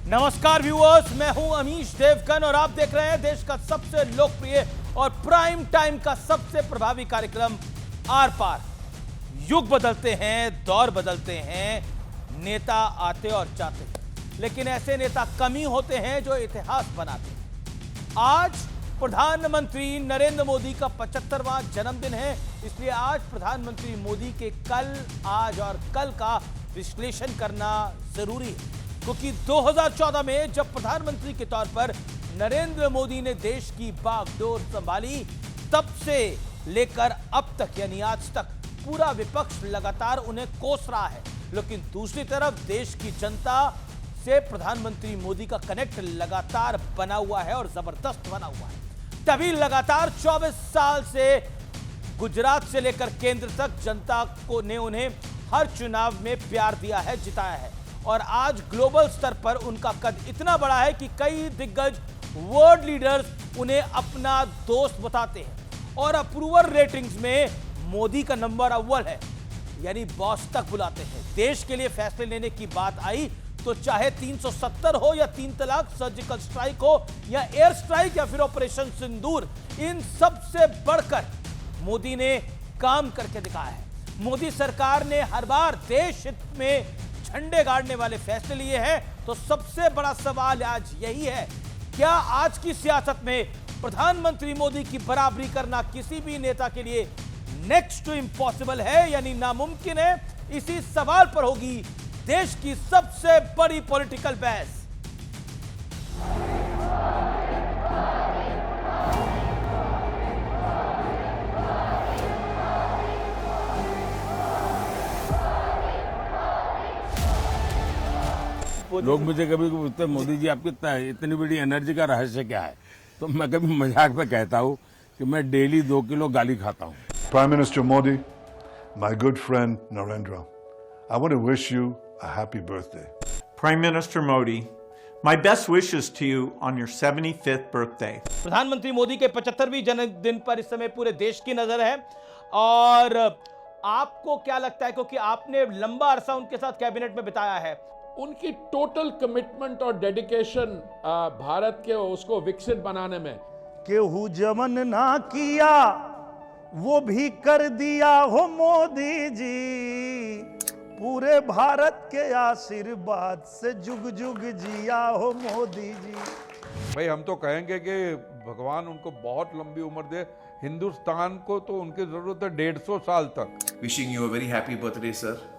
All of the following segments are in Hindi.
नमस्कार व्यूअर्स, मैं हूं अमीश देवगन और आप देख रहे हैं देश का सबसे लोकप्रिय और प्राइम टाइम का सबसे प्रभावी कार्यक्रम आर पार। युग बदलते हैं, दौर बदलते हैं, नेता आते और जाते हैं, लेकिन ऐसे नेता कम ही होते हैं जो इतिहास बनाते हैं। आज प्रधानमंत्री नरेंद्र मोदी का 75वां जन्मदिन है, इसलिए आज प्रधानमंत्री मोदी के कल, आज और कल का विश्लेषण करना जरूरी है, क्योंकि 2014 में जब प्रधानमंत्री के तौर पर नरेंद्र मोदी ने देश की बागडोर संभाली, तब से लेकर अब तक यानी आज तक पूरा विपक्ष लगातार उन्हें कोस रहा है। लेकिन दूसरी तरफ देश की जनता से प्रधानमंत्री मोदी का कनेक्ट लगातार बना हुआ है और जबरदस्त बना हुआ है। तभी लगातार 24 साल से गुजरात से लेकर केंद्र तक जनता को ने उन्हें हर चुनाव में प्यार दिया है, जिताया है। और आज ग्लोबल स्तर पर उनका कद इतना बड़ा है कि कई दिग्गज वर्ल्ड लीडर्स उन्हें अपना दोस्त बताते हैं और अप्रूवल रेटिंग्स में मोदी का नंबर अव्वल है, यानी बॉस तक बुलाते हैं। देश के लिए फैसले लेने की बात आई तो चाहे 370 हो या 3 तलाक, सर्जिकल स्ट्राइक हो या एयर स्ट्राइक या फिर ऑपरेशन सिंदूर, इन सब से बढ़कर मोदी ने काम करके दिखाया है। मोदी सरकार ने हर बार देश हित में झंडे गाड़ने वाले फैसले लिए हैं। तो सबसे बड़ा सवाल आज यही है, क्या आज की सियासत में प्रधानमंत्री मोदी की बराबरी करना किसी भी नेता के लिए नेक्स्ट टू इम्पॉसिबल है, यानी नामुमकिन है? इसी सवाल पर होगी देश की सबसे बड़ी पॉलिटिकल बहस। लोग मुझे कभी पूछते हैं मोदी जी आपकी इतनी बड़ी एनर्जी का रहस्य क्या है, तो मैं कभी मजाक में कहता हूँ कि मैं डेली 2 किलो गाली खाता हूँ। Prime Minister Modi, my good friend Narendra, I want to wish you a happy birthday. Prime Minister Modi, my best wishes to you on your 75th birthday. प्रधानमंत्री मोदी के 75वीं जन्मदिन पर इस समय पूरे देश की नजर है। और आपको क्या लगता है, क्योंकि आपने लंबा अरसा उनके साथ कैबिनेट में बिताया है, उनकी टोटल कमिटमेंट और डेडिकेशन भारत के उसको विकसित बनाने में, केहू जमन ना किया वो भी कर दिया हो मोदी जी, पूरे भारत के आशीर्वाद से जुग जुग जिया हो मोदी जी। भाई हम तो कहेंगे कि भगवान उनको बहुत लंबी उम्र दे। हिंदुस्तान को तो उनकी जरूरत है 150 साल तक। Wishing you a very happy birthday sir.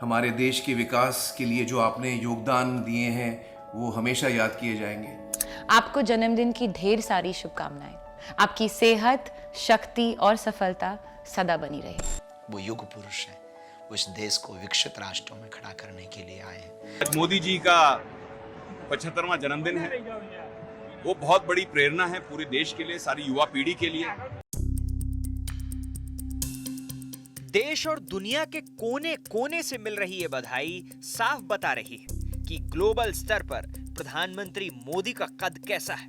हमारे देश के विकास के लिए जो आपने योगदान दिए हैं वो हमेशा याद किए जाएंगे। आपको जन्मदिन की ढेर सारी शुभकामनाएं। आपकी सेहत, शक्ति और सफलता सदा बनी रहे। वो युग पुरुष है, वो इस देश को विकसित राष्ट्रों में खड़ा करने के लिए आए हैं। मोदी जी का 75वां जन्मदिन है, वो बहुत बड़ी प्रेरणा है पूरे देश के लिए, सारी युवा पीढ़ी के लिए। देश और दुनिया के कोने कोने से मिल रही ये बधाई साफ बता रही है कि ग्लोबल स्तर पर प्रधानमंत्री मोदी का कद कैसा है।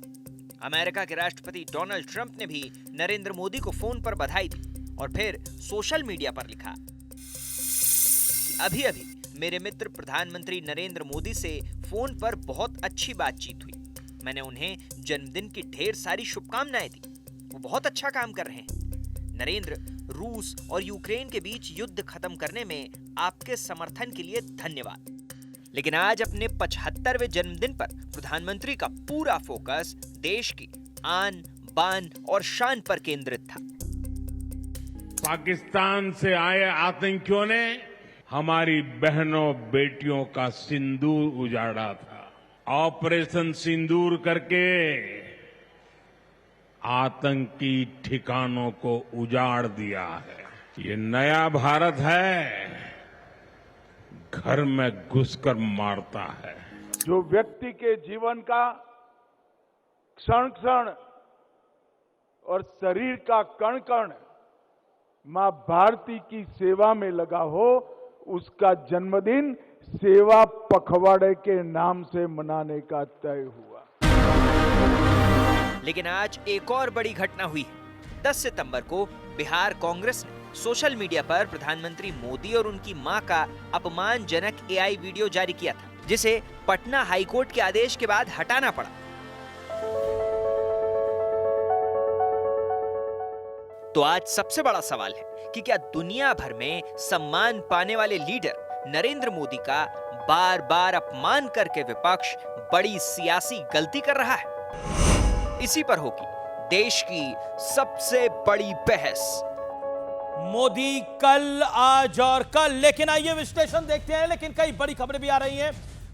अमेरिका के राष्ट्रपति डोनाल्ड ट्रंप ने भी नरेंद्र मोदी को फोन पर बधाई दी और फिर सोशल मीडिया पर लिखा, अभी अभी मेरे मित्र प्रधानमंत्री नरेंद्र मोदी से फोन पर बहुत अच्छी बातचीत हुई। मैंने उन्हें जन्मदिन की ढेर सारी शुभकामनाएं दी। वो बहुत अच्छा काम कर रहे हैं। नरेंद्र, रूस और यूक्रेन के बीच युद्ध खत्म करने में आपके समर्थन के लिए धन्यवाद। लेकिन आज अपने 75वें जन्मदिन पर प्रधानमंत्री का पूरा फोकस देश की आन, बान और शान पर केंद्रित था। पाकिस्तान से आए आतंकियों ने हमारी बहनों बेटियों का सिंदूर उजाड़ा था। ऑपरेशन सिंदूर करके आतंकी ठिकानों को उजाड़ दिया है। ये नया भारत है, घर में घुसकर मारता है। जो व्यक्ति के जीवन का क्षण क्षण और शरीर का कण कण मां भारती की सेवा में लगा हो, उसका जन्मदिन सेवा पखवाड़े के नाम से मनाने का तय हुआ। लेकिन आज एक और बड़ी घटना हुई है। 10 सितंबर को बिहार कांग्रेस ने सोशल मीडिया पर प्रधानमंत्री मोदी और उनकी मां का अपमानजनक एआई वीडियो जारी किया था। जिसे पटना हाईकोर्ट के आदेश के बाद हटाना पड़ा। तो आज सबसे बड़ा सवाल है कि क्या दुनिया भर में सम्मान पाने वाले लीडर नरेंद्र मोदी का बार बार अपमान करके विपक्ष बड़ी सियासी गलती कर रहा है? इसी पर होगी देश की सबसे बड़ी बहस। मोदी कल, आज और कल, लेकिन आइए विश्लेषण देखते हैं। लेकिन कई बड़ी खबरें भी आ रही हैं।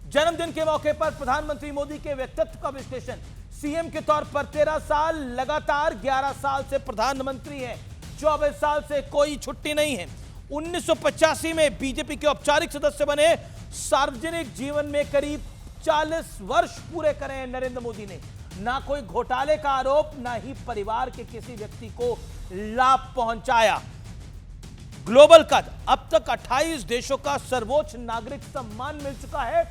जन्मदिन के मौके पर प्रधानमंत्री मोदी के व्यक्तित्व का विश्लेषण। सीएम के तौर पर 13 साल लगातार, 11 साल से प्रधानमंत्री हैं, 24 साल से कोई छुट्टी नहीं है। 1985 में बीजेपी के औपचारिक सदस्य बने। सार्वजनिक जीवन में करीब 40 वर्ष पूरे करे हैं नरेंद्र मोदी ने। ना कोई घोटाले का आरोप, ना ही परिवार के किसी व्यक्ति को लाभ पहुंचाया। ग्लोबल कद, अब तक 28 देशों का सर्वोच्च नागरिक सम्मान मिल चुका है।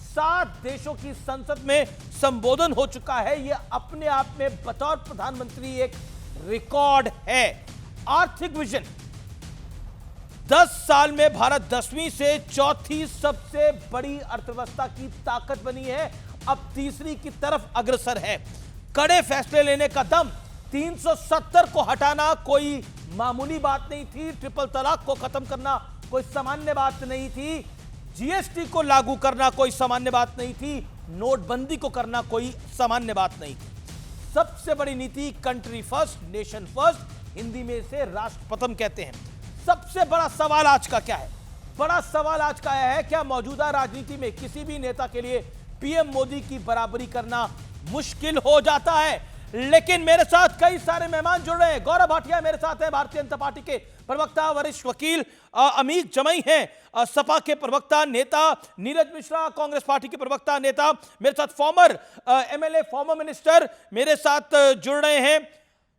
7 देशों की संसद में संबोधन हो चुका है। यह अपने आप में बतौर प्रधानमंत्री एक रिकॉर्ड है। आर्थिक विजन, 10 साल में भारत 10वीं से चौथी सबसे बड़ी अर्थव्यवस्था की ताकत बनी है, अब तीसरी की तरफ अग्रसर है। कड़े फैसले लेने का दम, 370 को हटाना कोई मामूली बात नहीं थी। ट्रिपल तलाक को खत्म करना कोई सामान्य बात नहीं थी। जीएसटी को लागू करना कोई सामान्य बात नहीं थी। नोटबंदी को करना कोई सामान्य बात नहीं थी। सबसे बड़ी नीति country first, nation first, Hindi में इसे राष्ट्र प्रथम कहते हैं। सबसे बड़ा सवाल आज का क्या है? बड़ा सवाल आज का है, क्या मौजूदा राजनीति में किसी भी नेता के लिए पीएम मोदी की बराबरी करना मुश्किल हो जाता है? लेकिन मेरे साथ कई सारे मेहमान जुड़ रहे हैं। गौरव भाटिया मेरे साथ हैं, भारतीय जनता पार्टी के प्रवक्ता, वरिष्ठ वकील। अमीक जमई हैं, सपा के प्रवक्ता नेता। नीरज मिश्रा, कांग्रेस पार्टी के प्रवक्ता नेता। मेरे साथ फॉर्मर एमएलए, फॉर्मर मिनिस्टर मेरे साथ जुड़ रहे हैं।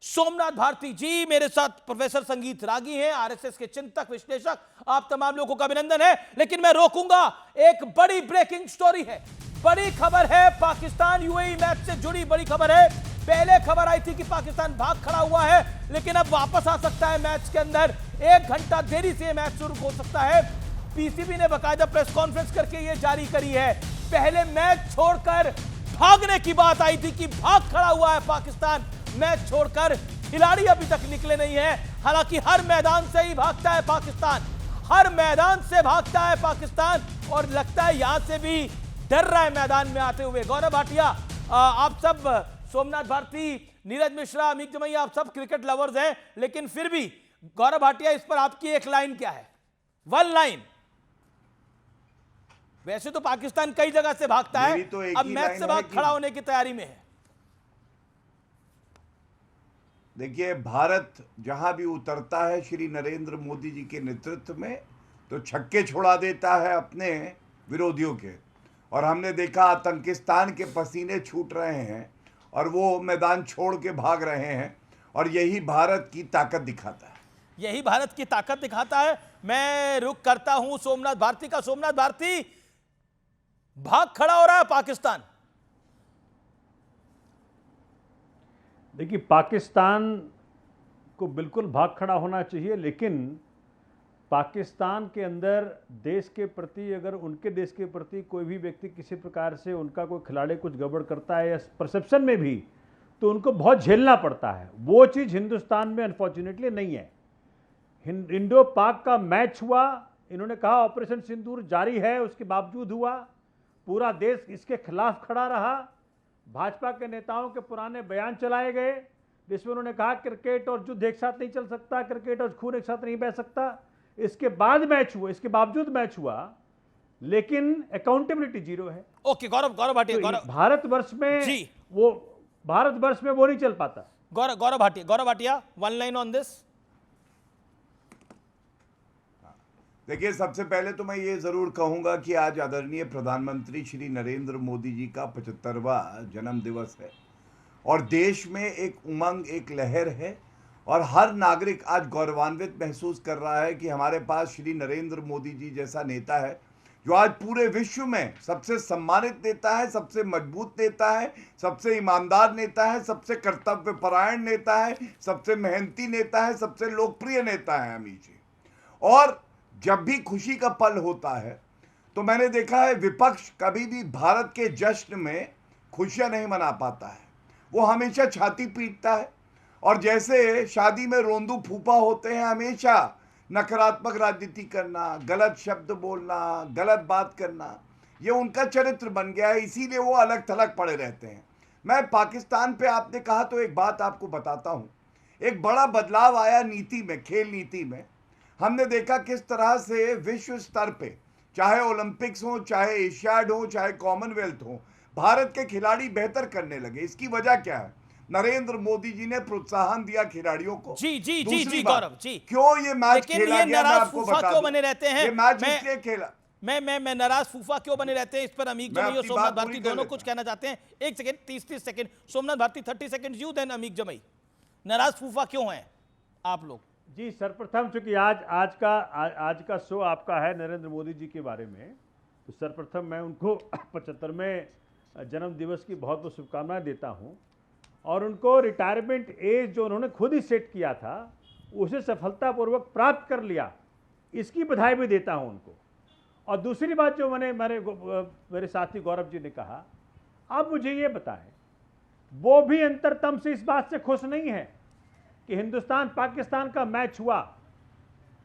सोमनाथ भारती जी मेरे साथ, प्रोफेसर संगीत रागी हैं, आरएसएस के चिंतक, विश्लेषक। आप तमाम लोगों का अभिनंदन है। लेकिन मैं रोकूंगा, एक बड़ी ब्रेकिंग स्टोरी है, बड़ी खबर है। पाकिस्तान यूएई मैच से जुड़ी बड़ी खबर है। पहले खबर आई थी कि पाकिस्तान भाग खड़ा हुआ है, लेकिन अब वापस आ सकता है मैच के अंदर। 1 घंटा देरी से मैच शुरू हो सकता है। पीसीबी ने बाकायदा प्रेस कॉन्फ्रेंस करके यह जारी करी है। पहले मैच छोड़कर भागने की बात आई थी कि भाग खड़ा हुआ है पाकिस्तान मैच छोड़कर। खिलाड़ी अभी तक निकले नहीं है। हालांकि हर मैदान से ही भागता है पाकिस्तान, हर मैदान से भागता है पाकिस्तान, और लगता है यहां से भी डर रहा है मैदान में आते हुए। गौरव भाटिया, आप सब, सोमनाथ भारती, नीरज मिश्रा, अमीक जमई, आप सब क्रिकेट लवर्स हैं, लेकिन फिर भी गौरव भाटिया, इस पर आपकी एक लाइन क्या है? 1 लाइन। वैसे तो पाकिस्तान कई जगह से भागता है, तो अब मैच से भाग खड़ा होने की तैयारी में है। देखिए, भारत जहां भी उतरता है श्री नरेंद्र मोदी जी के नेतृत्व में, तो छक्के छोड़ा देता है अपने विरोधियों के। और हमने देखा आतंकिस्तान के पसीने छूट रहे हैं और वो मैदान छोड़ के भाग रहे हैं, और यही भारत की ताकत दिखाता है। यही भारत की ताकत दिखाता है। मैं रुक करता हूं सोमनाथ भारती का। सोमनाथ भारती, भाग खड़ा हो रहा है पाकिस्तान। देखिए, पाकिस्तान को बिल्कुल भाग खड़ा होना चाहिए, लेकिन पाकिस्तान के अंदर देश के प्रति, अगर उनके देश के प्रति कोई भी व्यक्ति किसी प्रकार से, उनका कोई खिलाड़ी कुछ गड़बड़ करता है या परसेप्शन में भी, तो उनको बहुत झेलना पड़ता है। वो चीज़ हिंदुस्तान में अनफॉर्चुनेटली नहीं है। इंडो पाक का मैच हुआ, इन्होंने कहा ऑपरेशन सिंदूर जारी है, उसके बावजूद हुआ। पूरा देश इसके खिलाफ खड़ा रहा। भाजपा के नेताओं के पुराने बयान चलाए गए, जिसमें उन्होंने कहा क्रिकेट और युद्ध एक साथ नहीं चल सकता, क्रिकेट और खून एक साथ नहीं बह सकता। इसके बाद मैच हुआ, इसके बावजूद मैच हुआ, लेकिन अकाउंटेबिलिटी 0 है। ओके, गौरव भाटिया, तो भारतवर्ष में वो नहीं चल पाता। Gaurav Bhatia, 1 line on this. देखिए, सबसे पहले तो मैं ये जरूर कहूंगा कि आज आदरणीय प्रधानमंत्री श्री नरेंद्र मोदी जी का 75वां जन्म दिवस है, और देश में एक उमंग, एक लहर है, और हर नागरिक आज गौरवान्वित महसूस कर रहा है कि हमारे पास श्री नरेंद्र मोदी जी जैसा नेता है, जो आज पूरे विश्व में सबसे सम्मानित नेता है, सबसे मजबूत नेता है, सबसे ईमानदार नेता है, सबसे कर्तव्यपरायण नेता है, सबसे मेहनती नेता है, सबसे लोकप्रिय नेता है अमीत जी। और जब भी खुशी का पल होता है तो मैंने देखा है विपक्ष कभी भी भारत के जश्न में खुशियां नहीं मना पाता है, वो हमेशा छाती पीटता है और जैसे शादी में रोंदू फूफा होते हैं, हमेशा नकारात्मक राजनीति करना, गलत शब्द बोलना, गलत बात करना, ये उनका चरित्र बन गया है, इसीलिए वो अलग थलग पड़े रहते हैं। मैं पाकिस्तान पे आपने कहा तो एक बात आपको बताता हूँ, एक बड़ा बदलाव आया नीति में, खेल नीति में। हमने देखा किस तरह से विश्व स्तर पे, चाहे ओलंपिक्स हो, चाहे एशियाड हो, चाहे कॉमनवेल्थ हो, भारत के खिलाड़ी बेहतर करने लगे। इसकी वजह क्या है? नरेंद्र मोदी जी ने प्रोत्साहन दिया खिलाड़ियों को। जी गौरव जी, क्यों ये मैच खेला गया, मैं आपको बता दूं। बने रहते हैं ये मैच इसलिए खेला, मैं नाराज फूफा क्यों बने रहते हैं, इस पर अमीक जमई और सोमनाथ भारती दोनों कुछ कहना चाहते हैं। 1 second, 30 second, Somnath Bharti 30 second, you then Amique Jamei. नाराज फूफा क्यों हैं आप लोग? जी, सर्वप्रथम चूंकि आज का शो आपका है नरेंद्र मोदी जी के बारे में, तो सर्वप्रथम मैं उनको 75वें जन्म दिवस की बहुत बहुत शुभकामनाएं देता हूं और उनको रिटायरमेंट एज जो उन्होंने खुद ही सेट किया था उसे सफलतापूर्वक प्राप्त कर लिया, इसकी बधाई भी देता हूं उनको। और दूसरी बात जो मेरे साथी गौरव जी ने कहा, अब मुझे ये बताएं, वो भी अंतरतम से इस बात से खुश नहीं है कि हिंदुस्तान पाकिस्तान का मैच हुआ।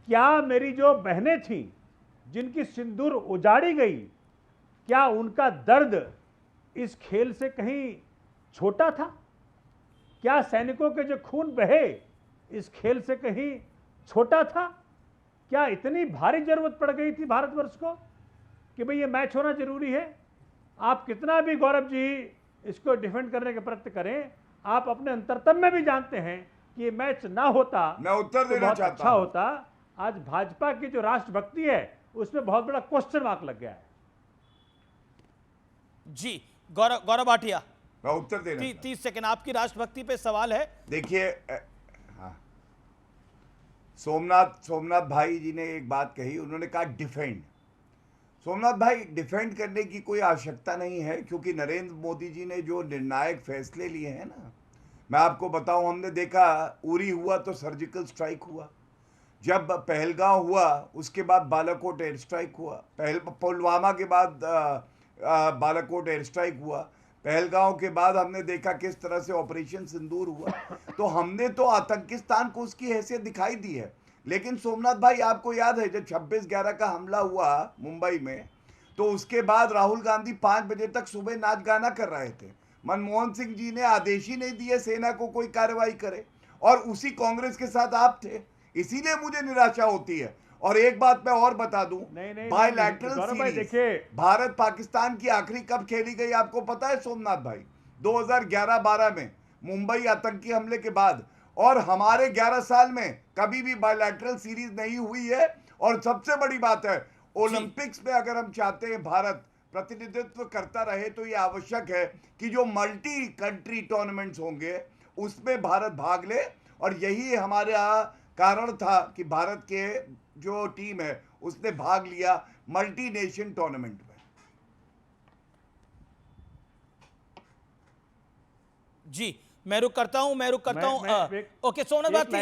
क्या मेरी जो बहनें थीं जिनकी सिंदूर उजाड़ी गई, क्या उनका दर्द इस खेल से कहीं छोटा था? क्या सैनिकों के जो खून बहे इस खेल से कहीं छोटा था? क्या इतनी भारी जरूरत पड़ गई थी भारतवर्ष को कि भाई ये मैच होना जरूरी है? आप कितना भी गौरव जी इसको डिफेंड करने का प्रयत्न करें, आप अपने अंतरतम में भी जानते हैं कि ये मैच ना होता, मैं उत्तर देना बहुत चाहता अच्छा हूं। होता। आज भाजपा की जो राष्ट्रभक्ति है उसमें बहुत बड़ा क्वेश्चन मार्क लग गया है। जी गौरव भाटिया, मैं उत्तर देना 30 सेकंड, आपकी राष्ट्रभक्ति पे सवाल है। देखिए, हाँ, सोमनाथ भाई जी ने एक बात कही, उन्होंने कहा डिफेंड। सोमनाथ भाई, डिफेंड करने की कोई आवश्यकता नहीं है, क्योंकि नरेंद्र मोदी जी ने जो निर्णायक फैसले लिए हैं ना, मैं आपको बताऊं, हमने देखा उरी हुआ तो सर्जिकल स्ट्राइक हुआ, जब पहलगांव हुआ उसके बाद बालाकोट एयर स्ट्राइक हुआ, पुलवामा के बाद बालाकोट एयर स्ट्राइक हुआ, पहलगांव के बाद हमने देखा किस तरह से ऑपरेशन सिंदूर हुआ। तो हमने तो आतंकिस्तान को उसकी हैसियत दिखाई दी है। लेकिन सोमनाथ भाई, आपको याद है जब 26/11 का हमला हुआ मुंबई में, तो उसके बाद राहुल गांधी 5 बजे तक सुबह नाच गाना कर रहे थे। मनमोहन सिंह जी ने आदेश ही नहीं दिए सेना को कोई कार्रवाई करे, और उसी कांग्रेस के साथ आप थे, इसीलिए मुझे निराशा होती है। और एक बात मैं और बता दूं, बायलैटरल सीरीज भारत पाकिस्तान की आखिरी कब खेली गई आपको पता है सोमनाथ भाई? 2011-12 में, मुंबई आतंकी हमले के बाद। और हमारे 11 साल में कभी भी बायलैटरल सीरीज नहीं हुई है। और सबसे बड़ी बात है, ओलंपिक्स में अगर हम चाहते हैं भारत प्रतिनिधित्व करता रहे, तो ये आवश्यक है कि जो मल्टी कंट्री टूर्नामेंट्स होंगे उसमें भारत भाग ले। और यही हमारा कारण था कि भारत के जो टीम है उसने भाग लिया मल्टी नेशन टूर्नामेंट में। जी, मैं रुक करता हूं। ओके सोमनाथ भारती,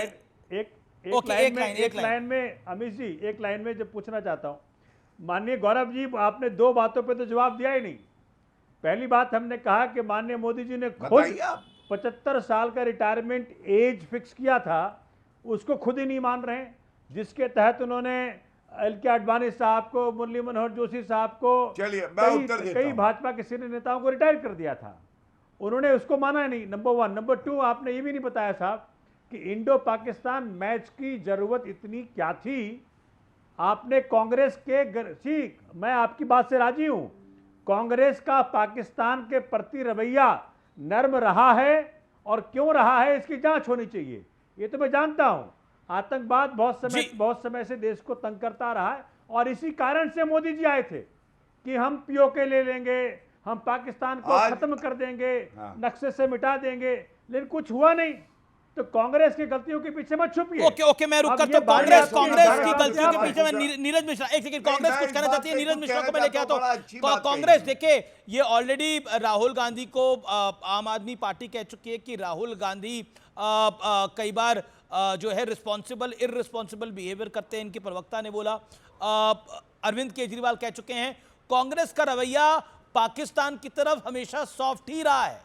एक लाइन में अमित जी, एक लाइन में जब पूछना चाहता हूं, माननीय गौरव जी, आपने 2 बातों पे तो जवाब दिया ही नहीं। पहली बात, हमने कहा कि माननीय मोदी जी ने खुद 75 साल का रिटायरमेंट एज फिक्स किया था, उसको खुद ही नहीं मान रहे हैं, जिसके तहत उन्होंने एल.के. आडवाणी साहब को, मुरली मनोहर जोशी साहब को, कई भाजपा के सीनियर नेताओं को रिटायर कर दिया था। उन्होंने उसको माना नहीं, नंबर 1। नंबर 2, आपने ये भी नहीं बताया साहब कि इंडो पाकिस्तान मैच की जरूरत इतनी क्या थी। आपने कांग्रेस के मैं आपकी बात से राजी हूं, कांग्रेस का पाकिस्तान के प्रति रवैया नर्म रहा है, और क्यों रहा है इसकी जांच होनी चाहिए। ये तो मैं जानता हूं, आतंकवाद बहुत समय से देश को तंग करता रहा है, और इसी कारण से मोदी जी आए थे कि हम पीओके ले लेंगे, हम पाकिस्तान को खत्म कर देंगे, नक्शे से मिटा देंगे, लेकिन कुछ हुआ नहीं। तो कांग्रेस की गलतियों के पीछे मत छुपिए। ओके, मैं रुक करता हूं। कांग्रेस की गलतियों के पीछे मैं नीरज मिश्रा, एक सेकंड, कांग्रेस कुछ कहना चाहती है, नीरज मिश्रा को मैं लेके आता हूं। कांग्रेस, देखिए, ये ऑलरेडी राहुल गांधी को आम आदमी पार्टी कह चुकी है कि राहुल गांधी कई बार जो है इर्रेस्पॉन्सिबल बिहेवियर करते हैं, इनके प्रवक्ता ने बोला। अरविंद केजरीवाल कह चुके हैं कांग्रेस का रवैया पाकिस्तान की तरफ हमेशा सॉफ्ट ही रहा है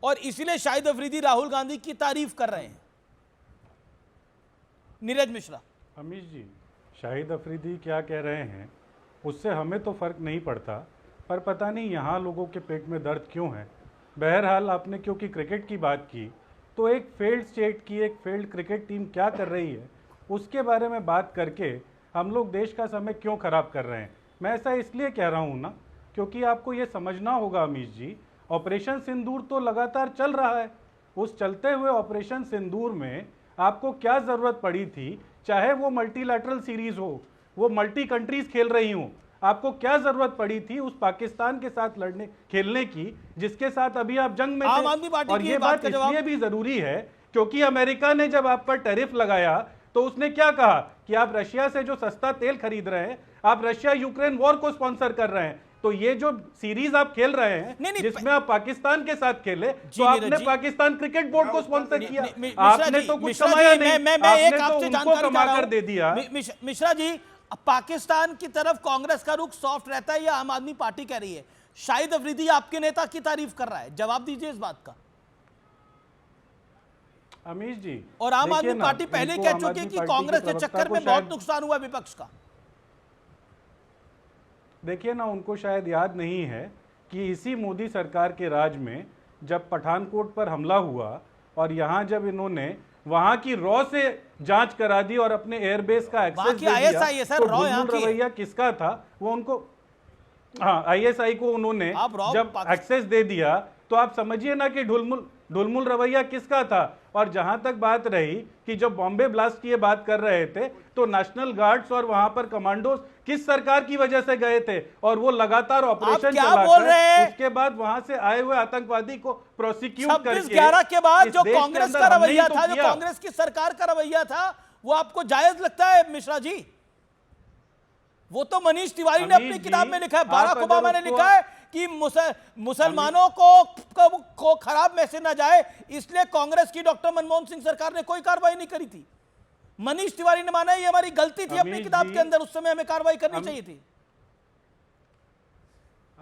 और इसीलिए शाहिद अफरीदी राहुल गांधी की तारीफ कर रहे हैं। नीरज मिश्रा। अमीश जी, शाहिद अफरीदी क्या कह रहे हैं उससे हमें तो फर्क नहीं पड़ता, पर पता नहीं यहाँ लोगों के पेट में दर्द क्यों है। बहरहाल आपने क्योंकि क्रिकेट की बात की तो एक फेल्ड स्टेट की एक फेल्ड क्रिकेट टीम क्या कर रही है उसके बारे में बात करके हम लोग देश का समय क्यों खराब कर रहे हैं। मैं ऐसा इसलिए कह रहा हूँ ना क्योंकि आपको ये समझना होगा अमीश जी, ऑपरेशन सिंदूर तो लगातार चल रहा है। उस चलते हुए ऑपरेशन सिंदूर में आपको क्या ज़रूरत पड़ी थी, चाहे वो मल्टीलैटरल सीरीज हो, वो मल्टी कंट्रीज खेल रही हूँ, आपको क्या जरूरत पड़ी थी उस पाकिस्तान के साथ खेलने की जिसके साथ अभी आप जंग में थे। और ये बात इसलिए भी जरूरी है क्योंकि अमेरिका ने जब आप पर टैरिफ लगाया तो उसने क्या कहा कि आप रशिया से जो सस्ता तेल खरीद रहे हैं, आप रशिया यूक्रेन वॉर को स्पॉन्सर कर रहे हैं। तो ये जो सीरीज आप खेल रहे हैं जिसमें आप पाकिस्तान के साथ खेले तो आपने पाकिस्तान क्रिकेट बोर्ड को स्पॉन्सर किया, आपने तो कुछ कमाया नहीं, आपने तो उनको कमा कर दे दिया। मिश्रा जी, पाकिस्तान की तरफ कांग्रेस का रुख सॉफ्ट रहता है या आम आदमी पार्टी कह रही है? शाहिद अफरीदी आपके नेता की तारीफ कर रहा है, जवाब दीजिए इस बात का। अमीश जी, और आम आदमी पार्टी पहले कह चुकी है कि कांग्रेस के चक्कर में बहुत नुकसान हुआ विपक्ष का। देखिए ना, उनको शायद याद नहीं है कि इसी मोदी सरकार के राज में जब पठानकोट पर हमला हुआ और यहाँ जब इन्होंने वहां की रॉ से जांच करा दी और अपने एयरबेस का एक्सेस दे दिया, तो ढुलमुल रवैया किसका था वो उनको, हाँ आईएसआई को उन्होंने जब एक्सेस दे दिया तो आप समझिए ना कि ढुलमुल रवैया किसका था। और जहां तक बात रही कि जब बॉम्बे ब्लास्ट की बात कर रहे थे तो नेशनल गार्ड्स और वहां पर कमांडोज किस सरकार की वजह से गए थे और वो लगातार ऑपरेशन चलाकर उसके बाद वहां से आए हुए आतंकवादी को प्रोसिक्यूट करके 26/11 के बाद जो कांग्रेस का रवैया था, जो कांग्रेस की सरकार का रवैया था, वो आपको जायज लगता है मिश्रा जी? वो तो मनीष तिवारी ने अपनी किताब में लिखा है, बाराक ओबामा ने लिखा है कि मुसलमानों को खराब मैसेज ना जाए इसलिए कांग्रेस की डॉक्टर मनमोहन सिंह सरकार ने कोई कार्रवाई नहीं करी थी। मनीष तिवारी ने माना ये हमारी गलती थी, अपनी किताब के अंदर उस समय हमें कार्रवाई करनी चाहिए थी।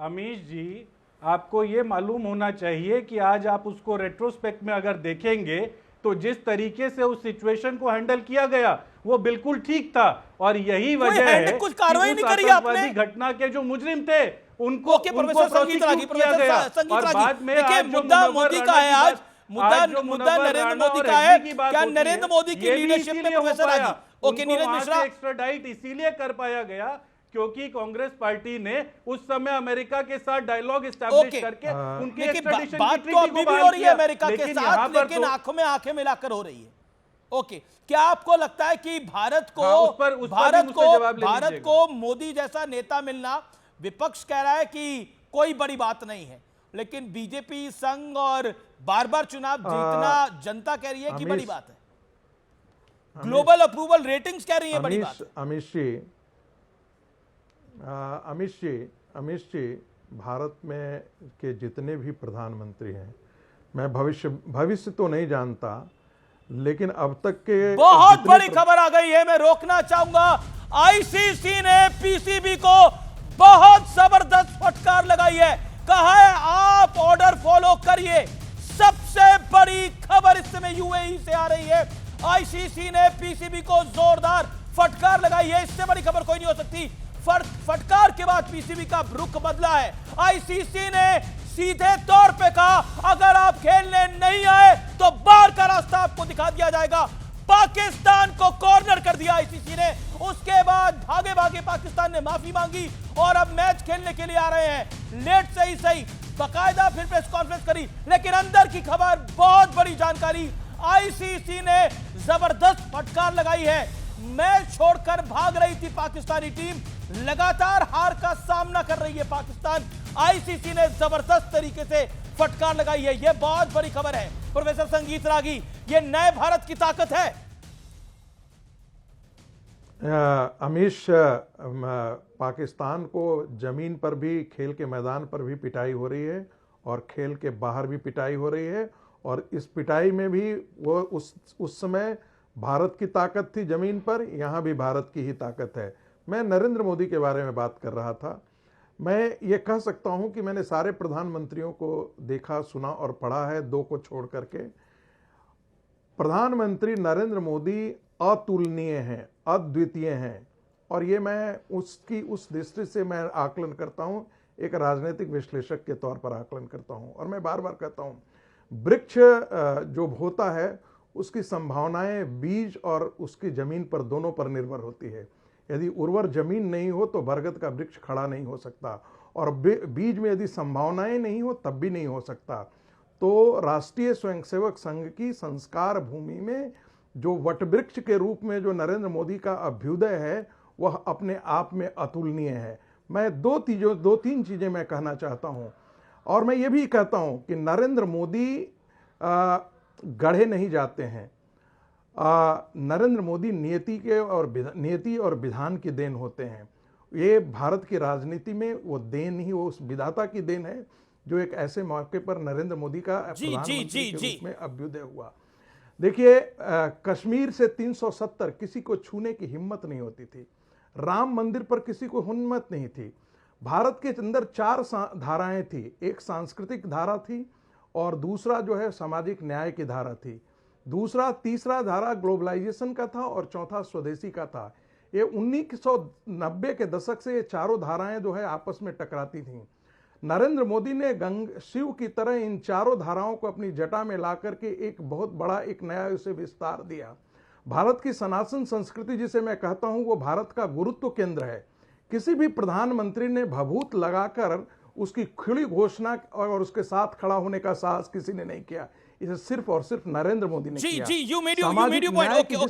अमीश जी, आपको ये मालूम होना चाहिए कि आज आप उसको रेट्रोस्पेक्ट में अगर देखेंगे तो जिस तरीके से उस सिचुएशन को हैंडल किया गया वो बिल्कुल ठीक था और यही वजह है कुछ कार्रवाई नहीं करी आपने। घटना के जो मुजरिम थे उनको प्रोसिक्यूट किया गया और बाद में मुद्दा मोदी का है, आज मुद्दा नरेंद्र मोदी का है। क्या नरेंद्र मोदी की लीडरशिप में प्रोफेसर आजी, ओके नीरज मिश्रा, एक्स्ट्राडाइट इसीलिए कर पाया गया क्योंकि कांग्रेस पार्टी ने उस समय अमेरिका के साथ डायलॉग एस्टैब्लिश करके उनकी एक्स्ट्राडिशन बात तो अभी भी हो रही है अमेरिका के साथ, लेकिन आंखों में आंखें मिलाकर हो रही है। ओके, क्या आपको लगता है कि भारत को मोदी जैसा नेता मिलना, विपक्ष कह रहा है कि कोई बड़ी बात नहीं है, लेकिन बीजेपी संघ और बार बार चुनाव जीतना जनता कह रही है कि बड़ी बात है, ग्लोबल अप्रूवल रेटिंग्स कह रही है बड़ी बात है। अमित जी, भारत में के जितने भी प्रधानमंत्री हैं, मैं भविष्य तो नहीं जानता, लेकिन अब तक के बहुत बड़ी खबर आ गई है, मैं रोकना चाहूंगा। आईसीसी ने पीसीबी को बहुत जबरदस्त फटकार लगाई है, कहा है आप ऑर्डर फॉलो करिए। सबसे बड़ी खबर इस समय यूएई से आ रही है, आईसीसी ने पीसीबी को जोरदार फटकार लगाई है, इससे बड़ी खबर कोई नहीं हो सकती। फटकार के बाद पीसीबी का रुख बदला है। आईसीसी ने सीधे तौर पे कहा अगर आप खेलने नहीं आए तो बाहर का रास्ता आपको दिखा दिया जाएगा। पाकिस्तान को कॉर्नर कर दिया आईसीसी ने। उसके बाद भागे भागे पाकिस्तान ने माफी मांगी और अब मैच खेलने के लिए आ रहे हैं। लेट से ही सही, बाकायदा फिर प्रेस कॉन्फ्रेंस करी, लेकिन अंदर की खबर बहुत बड़ी जानकारी, आईसीसी ने जबरदस्त फटकार लगाई है। मैच छोड़कर भाग रही थी पाकिस्तानी टीम, लगातार हार का सामना कर रही है पाकिस्तान। आईसीसी ने जबरदस्त तरीके से फटकार लगाई है, यह बहुत बड़ी खबर है। प्रोफेसर संगीत रागी, यह नए भारत की ताकत है। अमीश, पाकिस्तान को जमीन पर भी, खेल के मैदान पर भी पिटाई हो रही है और खेल के बाहर भी पिटाई हो रही है, और इस पिटाई में भी वो उस समय भारत की ताकत थी जमीन पर, यहाँ भी भारत की ही ताकत है। मैं नरेंद्र मोदी के बारे में बात कर रहा था। मैं ये कह सकता हूं कि मैंने सारे प्रधानमंत्रियों को देखा, सुना और पढ़ा है, दो को छोड़ करके। प्रधानमंत्री नरेंद्र मोदी अतुलनीय हैं, अद्वितीय हैं, और ये मैं उसकी उस दृष्टि से मैं आकलन करता हूं, एक राजनीतिक विश्लेषक के तौर पर आकलन करता हूं। और मैं बार बार कहता हूं, वृक्ष जो होता है उसकी संभावनाएं बीज और उसकी जमीन पर दोनों पर निर्भर होती है। यदि उर्वर जमीन नहीं हो तो बरगद का वृक्ष खड़ा नहीं हो सकता, और बीज में यदि संभावनाएं नहीं हो तब भी नहीं हो सकता। तो राष्ट्रीय स्वयंसेवक संघ की संस्कार भूमि में जो वटवृक्ष के रूप में जो नरेंद्र मोदी का अभ्युदय है वह अपने आप में अतुलनीय है। मैं दो तीन चीजें मैं कहना चाहता हूं, और मैं ये भी कहता हूं कि नरेंद्र मोदी गढ़े नहीं जाते हैं। नरेंद्र मोदी नियति और विधान की देन होते हैं। ये भारत की राजनीति में वो देन ही, वो उस विधाता की देन है जो एक ऐसे मौके पर नरेंद्र मोदी का प्रधानमंत्री के रूप में अभ्युदय हुआ। देखिए, कश्मीर से 370 किसी को छूने की हिम्मत नहीं होती थी। राम मंदिर पर किसी को हिम्मत नहीं थी। भारत के अंदर 4 धाराएं थी, एक सांस्कृतिक धारा थी, और दूसरा जो है सामाजिक न्याय की धारा थी, तीसरा धारा ग्लोबलाइजेशन का था, और चौथा स्वदेशी का था। ये 1990 के दशक से ये चारों धाराएं जो है आपस में टकराती थीं। नरेंद्र मोदी ने शिव की तरह इन चारों धाराओं को अपनी जटा में ला करके एक बहुत बड़ा एक नया उसे विस्तार दिया। भारत की सनातन संस्कृति जिसे मैं कहता हूं वो भारत का गुरुत्व केंद्र है। किसी भी प्रधानमंत्री ने भभूत लगाकर उसकी खुली घोषणा और उसके साथ खड़ा होने का साहस किसी ने नहीं किया। इसे सिर्फ और सिर्फ नरेंद्र मोदी ने किया। you made your point.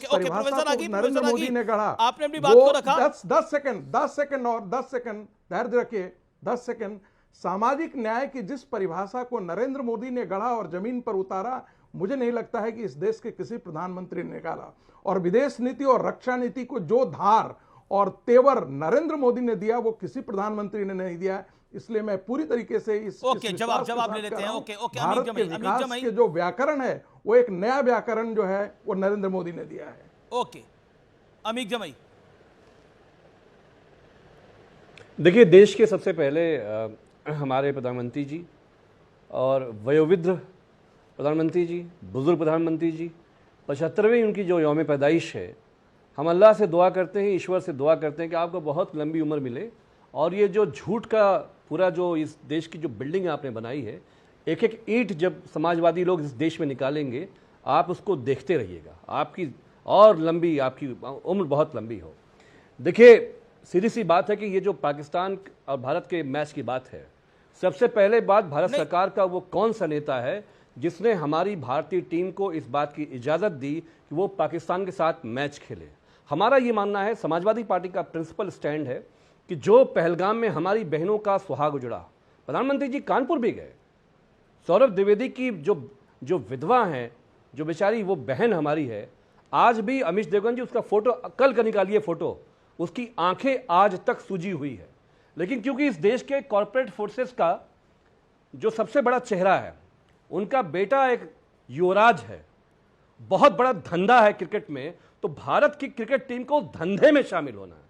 Okay, Narendra Modi ने गढ़ा। आपने अपनी बात को रखा। 10 सेकंड धैर्य रखिए, 10 सेकंड। सामाजिक न्याय की जिस परिभाषा को नरेंद्र मोदी ने गढ़ा और जमीन पर उतारा, मुझे नहीं लगता है कि इस देश के किसी प्रधानमंत्री ने निकाला। और विदेश नीति और रक्षा नीति को जो धार और तेवर नरेंद्र मोदी ने दिया वो किसी प्रधानमंत्री ने नहीं दिया। इसलिए मैं पूरी तरीके से इस जवाब ले लेते हैं। भारत के विकास के जो व्याकरण है वो एक नया व्याकरण जो है वो नरेंद्र मोदी ने दिया है। ओके, अमीक जमाई। देखिए, देश के सबसे पहले हमारे प्रधानमंत्री जी और वयोवृद्ध प्रधानमंत्री जी, बुजुर्ग प्रधानमंत्री जी, 75वीं उनकी जो यौम पैदाइश है, हम अल्लाह से दुआ करते हैं, ईश्वर से दुआ करते हैं कि आपको बहुत लंबी उम्र मिले। और ये जो झूठ का पूरा जो इस देश की जो बिल्डिंग आपने बनाई है, एक एक ईंट जब समाजवादी लोग इस देश में निकालेंगे आप उसको देखते रहिएगा, आपकी और लंबी आपकी उम्र बहुत लंबी हो। देखिए, सीधी सी बात है कि ये जो पाकिस्तान और भारत के मैच की बात है, सबसे पहले बात भारत सरकार का वो कौन सा नेता है जिसने हमारी भारतीय टीम को इस बात की इजाज़त दी कि वो पाकिस्तान के साथ मैच खेले। हमारा ये मानना है, समाजवादी पार्टी का प्रिंसिपल स्टैंड है कि जो पहलगाम में हमारी बहनों का सुहाग उजड़ा, प्रधानमंत्री जी कानपुर भी गए, सौरभ द्विवेदी की जो विधवा हैं, जो बेचारी वो बहन हमारी है, आज भी अमीश देवगन जी उसका फोटो कल का निकालिए फोटो, उसकी आंखें आज तक सूजी हुई है। लेकिन क्योंकि इस देश के कॉरपोरेट फोर्सेस का जो सबसे बड़ा चेहरा है, उनका बेटा एक युवराज है, बहुत बड़ा धंधा है क्रिकेट में, तो भारत की क्रिकेट टीम को धंधे में शामिल होना है।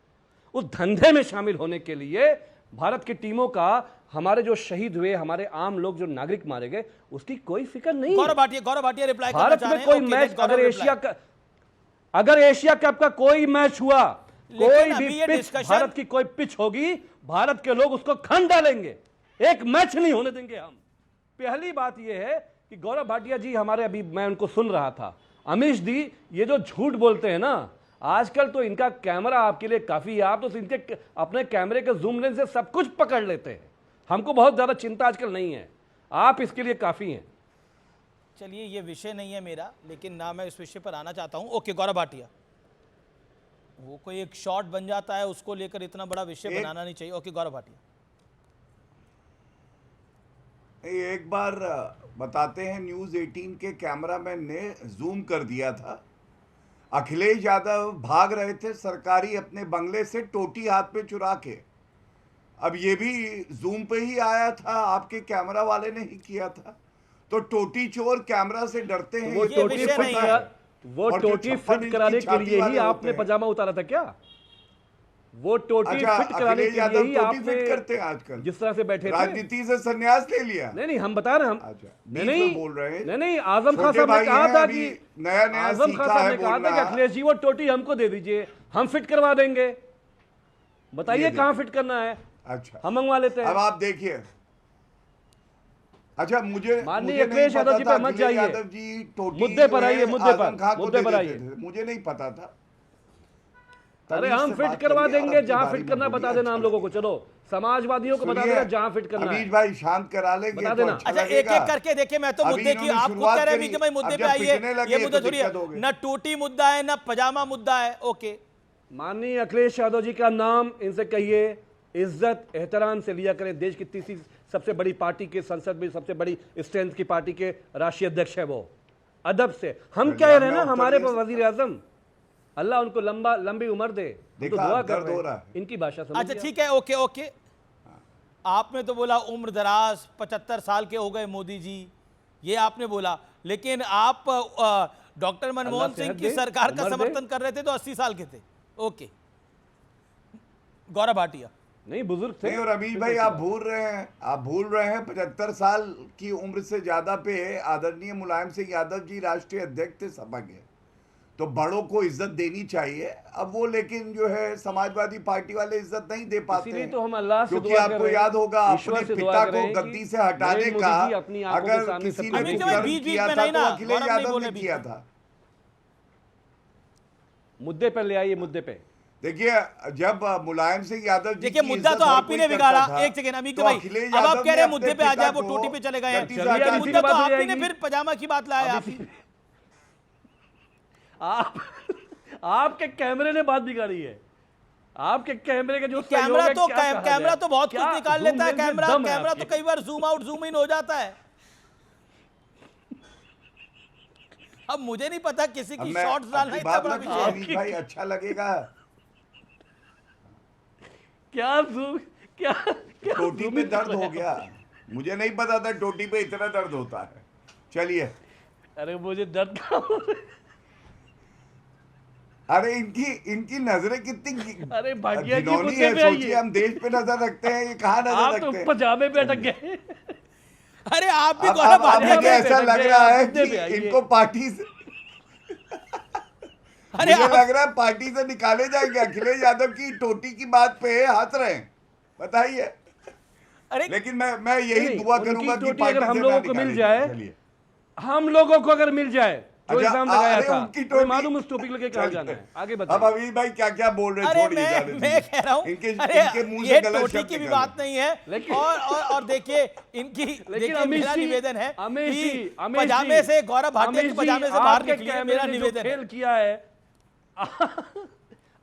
उस धंधे में शामिल होने के लिए भारत की टीमों का, हमारे जो शहीद हुए, हमारे आम लोग जो नागरिक मारे गए, उसकी कोई फिक्र नहीं है। गौरव भाटिया रिप्लाई करना भारत में कोई मैच, अगर एशिया कप का कोई मैच हुआ, कोई भी पिच, भारत की कोई पिच होगी, भारत के लोग उसको खंड डालेंगे, एक मैच नहीं होने देंगे हम। पहली बात यह है कि गौरव भाटिया जी हमारे, अभी मैं उनको सुन रहा था, अमीश दी ये जो झूठ बोलते हैं ना, आजकल तो इनका कैमरा आपके लिए काफी है, आप तो इनके अपने कैमरे के जूम लेंस से सब कुछ पकड़ लेते हैं। हमको बहुत ज्यादा चिंता आजकल नहीं है, आप इसके लिए काफी हैं। चलिए, ये विषय नहीं है मेरा, लेकिन ना मैं इस विषय पर आना चाहता हूं। ओके, गौरव भाटिया, वो कोई एक शॉट बन जाता है, उसको लेकर इतना बड़ा विषय बनाना नहीं चाहिए। ओके, गौरव भाटिया। एक बार बताते हैं, न्यूज़ 18 के कैमरामैन ने जूम कर दिया था, अखिलेश यादव भाग रहे थे सरकारी अपने बंगले से टोटी हाथ पे चुरा के। अब ये भी जूम पे ही आया था, आपके कैमरा वाले ने ही किया था। तो टोटी चोर कैमरा से डरते हैं। वो टोटी फिट कराने के लिए ही आपने पजामा उतारा था क्या? वो टोटी अच्छा, फिट कराने अखिलेश के यादव लिए ही टोटी फिट आपने करते हैं आजकल, जिस तरह से बैठे थे, राजनीति से संन्यास ले लिया। नहीं हम बता रहे हैं, हम बीच में बोल रहे हैं। नहीं आजम खान छोटे साहब ने भाई कहा हैं, था अभी कि नया नया आजम खान सीखा साहब है ने कहा था कि बोलना। अखिलेश जी वो टोटी हमको दे दीजिए, हम फिट करवा देंगे, बताइए कहाँ फिट करना है। अच्छा, हम मंगवा लेते हैं। अब आप देखिए, अच्छा मुझे माननीय अखिलेश यादव जी पे मत जाइए, यादव जी टोटी मुद्दे पर आइए, मुद्दे आजम खान को पर दे आइए। देते थे, मुझे नहीं पता था। अरे तमीज हम से फिट बात करवा करिए और देंगे, अपनी जहां बारी फिट में करना बोलिए, बता देना हम अच्छा लोगों को, चलो समाजवादियों को बता सुनिए, देना जहां फिट करना अमीश है। भाई शांत करा लेंगे बता तो देना। अच्छा अच्छा एक लगेगा। एक करके देखिए, मैं तो अभी मुद्दे की इन्होंने आप खुद शुरुआत कह रहे हैं करी, कि भाई मुद्दे अब पे जब आइए, पिटने लगे ये तो मुद्दा छोड़िए, दिक्कत हो गई। ना टूटी मुद्दा है ना पजामा मुद्दा है। ओके, माननीय अखिलेश यादव जी का नाम इनसे कहिए, इज्जत एहतराम से लिया करें। देश की तीसरी सबसे बड़ी पार्टी के, संसद में सबसे बड़ी स्ट्रेंथ की पार्टी के राष्ट्रीय अध्यक्ष है वो, अदब से। हम कह रहे हैं ना, हमारे वजीर आजम, अल्लाह उनको लंबी उम्र दे, तो दुआ कर रहे हैं, इनकी भाषा समझिए। अच्छा ठीक है, ओके ओके, आपने तो बोला उम्र दराज 75 साल के हो गए मोदी जी, ये आपने बोला, लेकिन आप डॉक्टर मनमोहन सिंह की सरकार का समर्थन कर रहे थे तो 80 साल के थे। ओके, गौरव भाटिया नहीं बुजुर्ग थे। नहीं, और अमीश भाई आप भूल रहे हैं 75 साल की उम्र से ज्यादा पे आदरणीय मुलायम सिंह यादव जी राष्ट्रीय अध्यक्ष थे सपा के, तो बड़ों को इज्जत देनी चाहिए। अब वो लेकिन जो है समाजवादी पार्टी वाले इज्जत नहीं दे पाते हैं, तो हम अल्लाह से क्योंकि दुआ कर आपको रहे हैं, याद होगा ईश्वर अपने से दुआ पिता कर रहे को हैं गद्दी कि से हटाने नरेंद्र का मोदी जी अपनी आंखों के अगर सामने किसी सब ने कुछ कुकर्म बीच किया में था नहीं तो ना, अखिलेश गौरव नहीं यादव बोले ने बीच किया में। था। मुद्दे पर ले आइए, मुद्दे पे देखिए, जब मुलायम सिंह यादव जी देखिए की मुद्दा इज्जत तो हर आप ही कोई ने करता बिगाड़ा। था, एक सेकेंड अमीर तो भाई, अखिलेश अब आप यादव कह ने रहे हैं अपने मुद्दे पे आ पिता जाए, वो को टोटी पे चले गए हैं, गद्दी से हटाने लेकिन की मुद्दा तो बात हो आप ही ने जाएगी। फिर पजामा की बात लाया आप ही। आपके कैमरे ने बात बिगाड़ी है, आपके कैमरे का जो कैमरा सहयोग है, तो क्या कहा कैमरा जाए? तो बहुत क्या कुछ निकाल zoom लेता है, लेंस में कैमरा दम है कैमरा तो आपके? कई बार जूम आउट जूम इन हो जाता है। अब मुझे नहीं पता किसी की शॉट्स डालना आपकी इतना बात बड़ा ना विषय अमीश भाई अच्छा लगेगा। क्या zoom- क्या क्या टोटी zoom पे इन दर्द कर हो रहे गया, मुझे नहीं पता था टोटी पे इतना दर्द होता है। चलिए, हैं? अरे मुझे दर्द कहाँ हो रहा है? अरे इनकी नजरें कितनी अरे भाटिया जी घिनौनी मुद्दे है। पे सोचिए आइए। हम देश पे नजर रखते हैं, ये कहाँ नजर आप रखते तो हैं। पजामे पे अटक गए। अरे आप भी अब गौरव भाटिया मुझे में ऐसा बैठ लग गए, रहा आप है मुद्दे पे कि आइए। इनको पार्टी से अरे मुझे लग रहा है पार्टी से निकाले जाएंगे। अखिलेश यादव की टोटी की बात पे हंस रहे हैं, बताइए। अरे लेकिन मैं यही नहीं, दुआ उनकी करूंगा कि टोटी पार्टी अगर हम से लोगों ना को मिल निकाले जाए, चलिए। हम लोगों को अगर मिल जाए जो अच्छा, इल्जाम लगाया अरे था, उनकी तो टोटी मालूम उस टोपी लेके कहाँ जाना है। आगे अब बताइए। अमीर भाई क्या क्या बोल रहे हैं, अरे छोड़िए, जाने मैं दीजिए। कह रहा हूँ, इनके अरे मुंह ये से गलत टोटी शब्द की भी निकले। बात नहीं है। लेकिन- और देखिए इनकी, देखिए अमीश मेरा जी, निवेदन है अमीश कि जी, अमीश पजामे जी, से गौरव भाटिया के अमीश जी, पजामे से बाहर आपके निकलिए, कैमरे मेरा ने जो निवेदन है। खेल किया है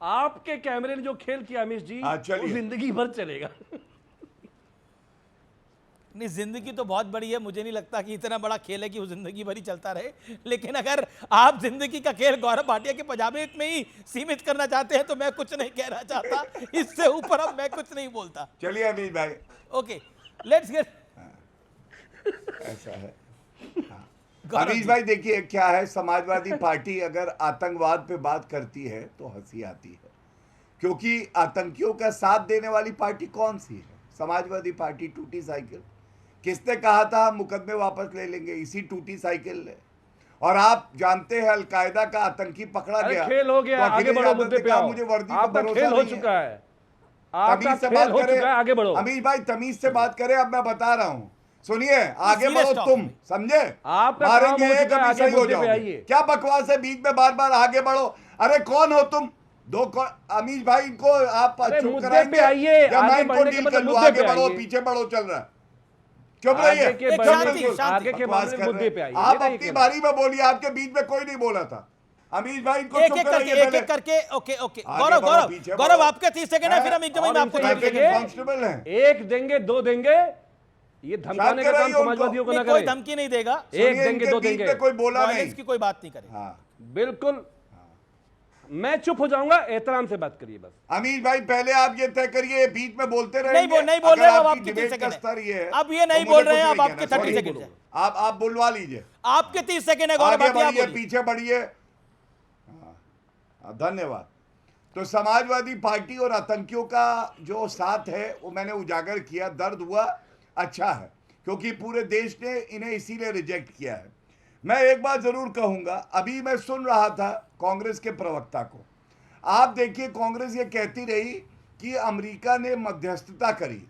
आपके कैमरे ने जो खेल किया अमीश जी, हाँ, वो चलिए। जिंदगी भर चलेगा। नहीं, जिंदगी तो बहुत बड़ी है, मुझे नहीं लगता कि इतना बड़ा खेल है कि वो जिंदगी भर ही चलता रहे। लेकिन अगर आप जिंदगी का खेल गौरव भाटिया के पजामे में ही सीमित करना चाहते हैं तो मैं कुछ नहीं कहना चाहता, इससे ऊपर अब मैं कुछ नहीं बोलता। चलिए अमीर भाई, ओके, लेट्स गेट। ऐसा है। अमीश भाई देखिए क्या है, समाजवादी पार्टी अगर आतंकवाद पे बात करती है तो हंसी आती है, क्योंकि आतंकियों का साथ देने वाली पार्टी कौन सी है? समाजवादी पार्टी। टूटी साइकिल, किसने कहा था हम मुकदमे वापस ले लेंगे? इसी टूटी साइकिल ने। और आप जानते हैं अलकायदा का आतंकी पकड़ा अरे गया, खेल हो गया, तो आगे अखिलेश बढ़ो, यादव मुद्दे ने पे कहा, आओ। मुझे वर्दी पे आपका भरोसा खेल हो नहीं चुका है, तमीज आपका से खेल बात हो करें, चुका है, आगे बढ़ो। अमीश भाई तमीज से बात करें। अब मैं बता रहा हूं, सुनिए, आगे सीरियस बढ़ो टॉक तुम, समझे? आपका मारेंगे काम हो एक, चुका है, अभी आगे सही हो मुद्दे पे जाओगे। आइए। क्या बकवास है, बीच में बार बार आगे बढ़ो। अरे कौन हो तुम? अमीश भाई इनको आप अरे चुप मुद्दे कराएंगे पे आइए, या मैं आगे इनको बढ़ने के डील मतलब कर लूं? मुद्दे आगे पे बढ़ो, आइए। पीछे बढ़ो, चल रहा है। चुप आगे रहिए, के चुप बढ़ने बिल्कुल। के आगे के बकवास मामले कर मुद्दे रहे पे हैं। आइए। आप ये नहीं अपनी कहना। बारी में बोलिए, आपके बीच में कोई नहीं बोला था। अमीश भाई इनको एक चुप एक करके, कराइए एक पहले। एक करके। ओके ओके, आगे गौरव बढ़ो, गौरव पीछे गौरव बढ़ो। आपके 30 सेकंड है, फिर हम एकदम और आपको इनसे 30 सेकंड ये कांस्टेबल हैं। एक देंगे, दो देंगे, ये धमकाने का काम कराइए उनको। समाजवादियों को ना नहीं, कोई करें। धमकी नहीं देगा, एक सुनिए, देंगे, इनके दो बीच देंगे, में कोई बोला नहीं। वायलेंस की कोई बात नहीं करेगा। हाँ, बिल्कुल। मैं चुप हो जाऊंगा, एहतराम से बात करिए बस। अमीश भाई पहले आप ये तय करिए, बीच में बोलते नहीं रहेंगे। बोल रहे अगर अब आपकी आपके 30 डिबेट का सेकंड स्तर ये है। है, अब ये नहीं तो बोल मुझे रहे हैं, कुछ अब नहीं आपके कहना, 30 sorry। सेकंड है। आप बुलवा लीजिए, आपके 30 सेकंड है गौरव आगे भाटिया, बढ़िए, बोलिए। पीछे बढ़िए। हाँ, धन्यवाद। तो समाजवादी पार्टी और आतंकियों का जो साथ है वो मैंने उजागर किया, दर्द हुआ, अच्छा है, क्योंकि पूरे देश ने इन्हें इसीलिए रिजेक्ट किया है। मैं एक बात जरूर कहूंगा, अभी मैं सुन रहा था कांग्रेस के प्रवक्ता को, आप देखिए कांग्रेस ये कहती रही कि अमेरिका ने मध्यस्थता करी।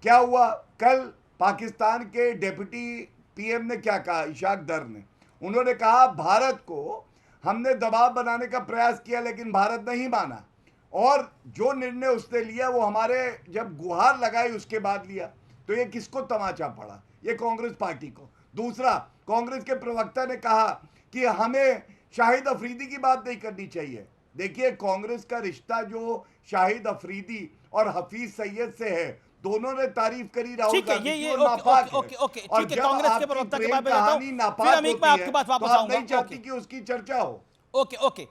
क्या हुआ? कल पाकिस्तान के डिप्टी पीएम ने क्या कहा, इशाक दर ने, उन्होंने कहा भारत को हमने दबाव बनाने का प्रयास किया लेकिन भारत नहीं माना, और जो निर्णय उसने लिया वो हमारे जब गुहार लगाई उसके बाद लिया। तो ये किसको तमाचा पड़ा? ये कांग्रेस पार्टी को। दूसरा, कांग्रेस के प्रवक्ता ने कहा कि हमें शाहिद अफरीदी की बात नहीं करनी चाहिए। देखिए, कांग्रेस का रिश्ता जो शाहिद अफरीदी और हफीज सैयद से है, दोनों ने तारीफ करी राहुल गांधी की, और नापाक है। और जब आपकी प्रेम कहानी नापाक होती है तो आप नहीं चाहती कि उसकी चर्चा हो। ओके,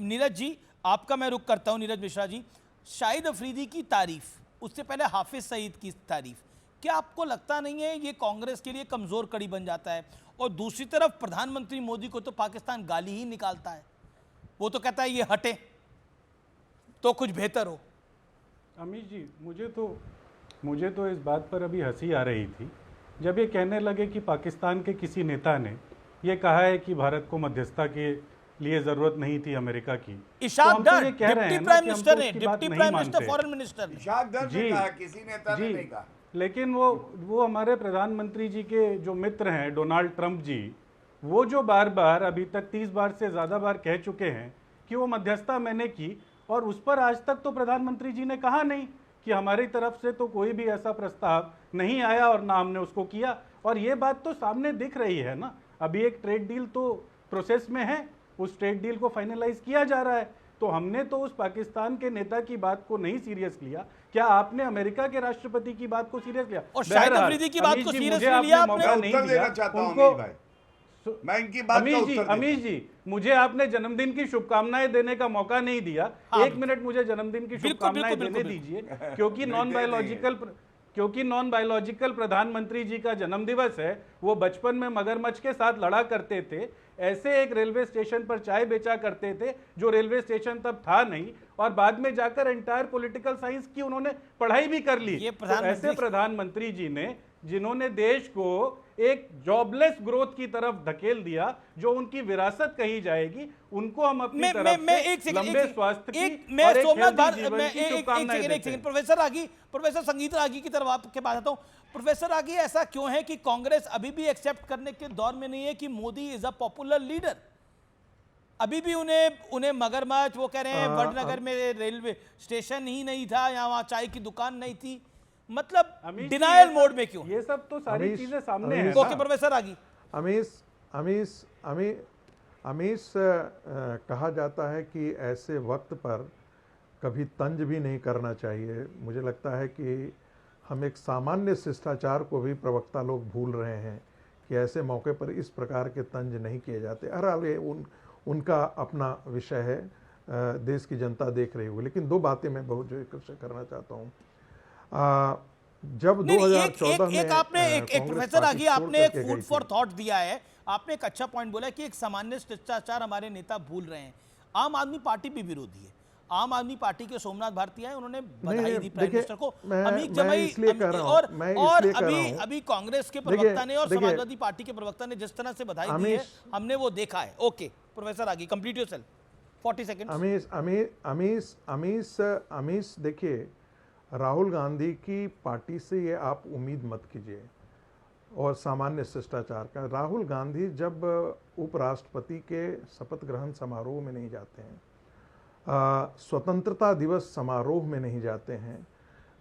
नीरज जी, आपका मैं रुख करता हूं। नीरज मिश्रा जी, शाहिद अफरीदी की तारीफ, उससे पहले हाफिज सईद की तारीफ, क्या आपको लगता नहीं है ये कांग्रेस के लिए कमजोर कड़ी बन जाता है? और दूसरी तरफ प्रधानमंत्री मोदी को तो पाकिस्तान गाली ही निकालता है, वो तो कहता है ये हटे तो कुछ बेहतर हो। अमीश जी, मुझे तो इस बात पर अभी हंसी आ रही थी जब ये कहने लगे कि पाकिस्तान के किसी नेता ने ये कहा है कि भारत को मध्यस्थता के लिए जरूरत नहीं थी अमेरिका की। इशाक दर, डिप्टी प्राइम मिनिस्टर ने, deputy prime minister, foreign minister ने, इशाक दर ने कहा, किसी नेता ने नहीं कहा। लेकिन वो हमारे प्रधानमंत्री जी के जो मित्र हैं डोनाल्ड ट्रंप जी, वो जो बार बार अभी तक 30 बार से ज़्यादा बार कह चुके हैं कि वो मध्यस्थता मैंने की, और उस पर आज तक तो प्रधानमंत्री जी ने कहा नहीं कि हमारी तरफ से तो कोई भी ऐसा प्रस्ताव नहीं आया और ना हमने उसको किया। और ये बात तो सामने दिख रही है ना, अभी एक ट्रेड डील तो प्रोसेस में है, उस ट्रेड डील को फाइनलाइज किया जा रहा है। तो हमने तो उस पाकिस्तान के नेता की बात को नहीं सीरियस लिया, क्या आपने अमेरिका के राष्ट्रपति की बात को सीरियस लिया? और शाहिद अफरीदी की बात को सीरियस लिया आपने? मैं इनकी बात का उत्तर अमीश जी, मुझे आपने जन्मदिन की शुभकामनाएं देने का मौका नहीं दिया। एक मिनट मुझे जन्मदिन की शुभकामनाएं देने दीजिए, क्योंकि नॉन बायोलॉजिकल प्रधानमंत्री जी का जन्मदिवस है। वो बचपन में मगरमच्छ के साथ लड़ा करते थे, ऐसे एक रेलवे स्टेशन पर चाय बेचा करते थे जो रेलवे स्टेशन तब था नहीं, और बाद में जाकर एंटायर पॉलिटिकल साइंस की उन्होंने पढ़ाई भी कर ली। तो ऐसे प्रधानमंत्री जी ने, जिन्होंने देश को एक जॉबलेस ग्रोथ की तरफ धकेल दिया, जो उनकी विरासत कही जाएगी, उनको हम अपनी तरफ से लंबे स्वास्थ्य की और एक हेल्दी जीवन की शुभकामनाएं देते हैं। प्रोफेसर संगीत रागी की तरफ आपके पास आता हूं। प्रोफेसर रागी, ऐसा क्यों है कि कांग्रेस अभी भी एक्सेप्ट करने के दौर में नहीं है कि Modi is a popular leader? अभी भी उन्हें मगरमच्छ, वो कह रहे हैं वडनगर में रेलवे स्टेशन ही नहीं था, या वहां चाय की दुकान नहीं थी, मतलब डिनायल मोड में क्यों? ये सब तो सारी चीजें सामने हैं। ओके प्रोफेसर आगी। अमीश कहा जाता है कि ऐसे वक्त पर कभी तंज भी नहीं करना चाहिए। मुझे लगता है कि हम एक सामान्य शिष्टाचार को भी प्रवक्ता लोग भूल रहे हैं कि ऐसे मौके पर इस प्रकार के तंज नहीं किए जाते। हर हाल ये उनका अपना विषय है, देश की जनता देख रही होगी। लेकिन दो बातें मैं बहुत जो करना चाहता हूँ। जब 2014 में एक प्रोफेसर आगे आपने एक फूड फॉर थॉट दिया है, आपने एक अच्छा पॉइंट बोला कि एक सामान्य शिष्टाचार हमारे नेता भूल रहे हैं। आम आदमी पार्टी भी विरोधी है। आम आदमी पार्टी के सोमनाथ भारती आए, उन्होंने बधाई दी प्राइम मिनिस्टर को, अमीक जमाई, और अभी कांग्रेस के प्रवक्ता ने और समाजवादी पार्टी के प्रवक्ता ने जिस तरह से बधाई दी है, हमने वो देखा है। ओके प्रोफेसर आगे, कंप्लीट योरसेल्फ, 40 सेकंड्स। अमीश देखिए, राहुल गांधी की पार्टी से ये आप उम्मीद मत कीजिए, और सामान्य शिष्टाचार का। राहुल गांधी जब उपराष्ट्रपति के शपथ ग्रहण समारोह में नहीं जाते हैं, स्वतंत्रता दिवस समारोह में नहीं जाते हैं,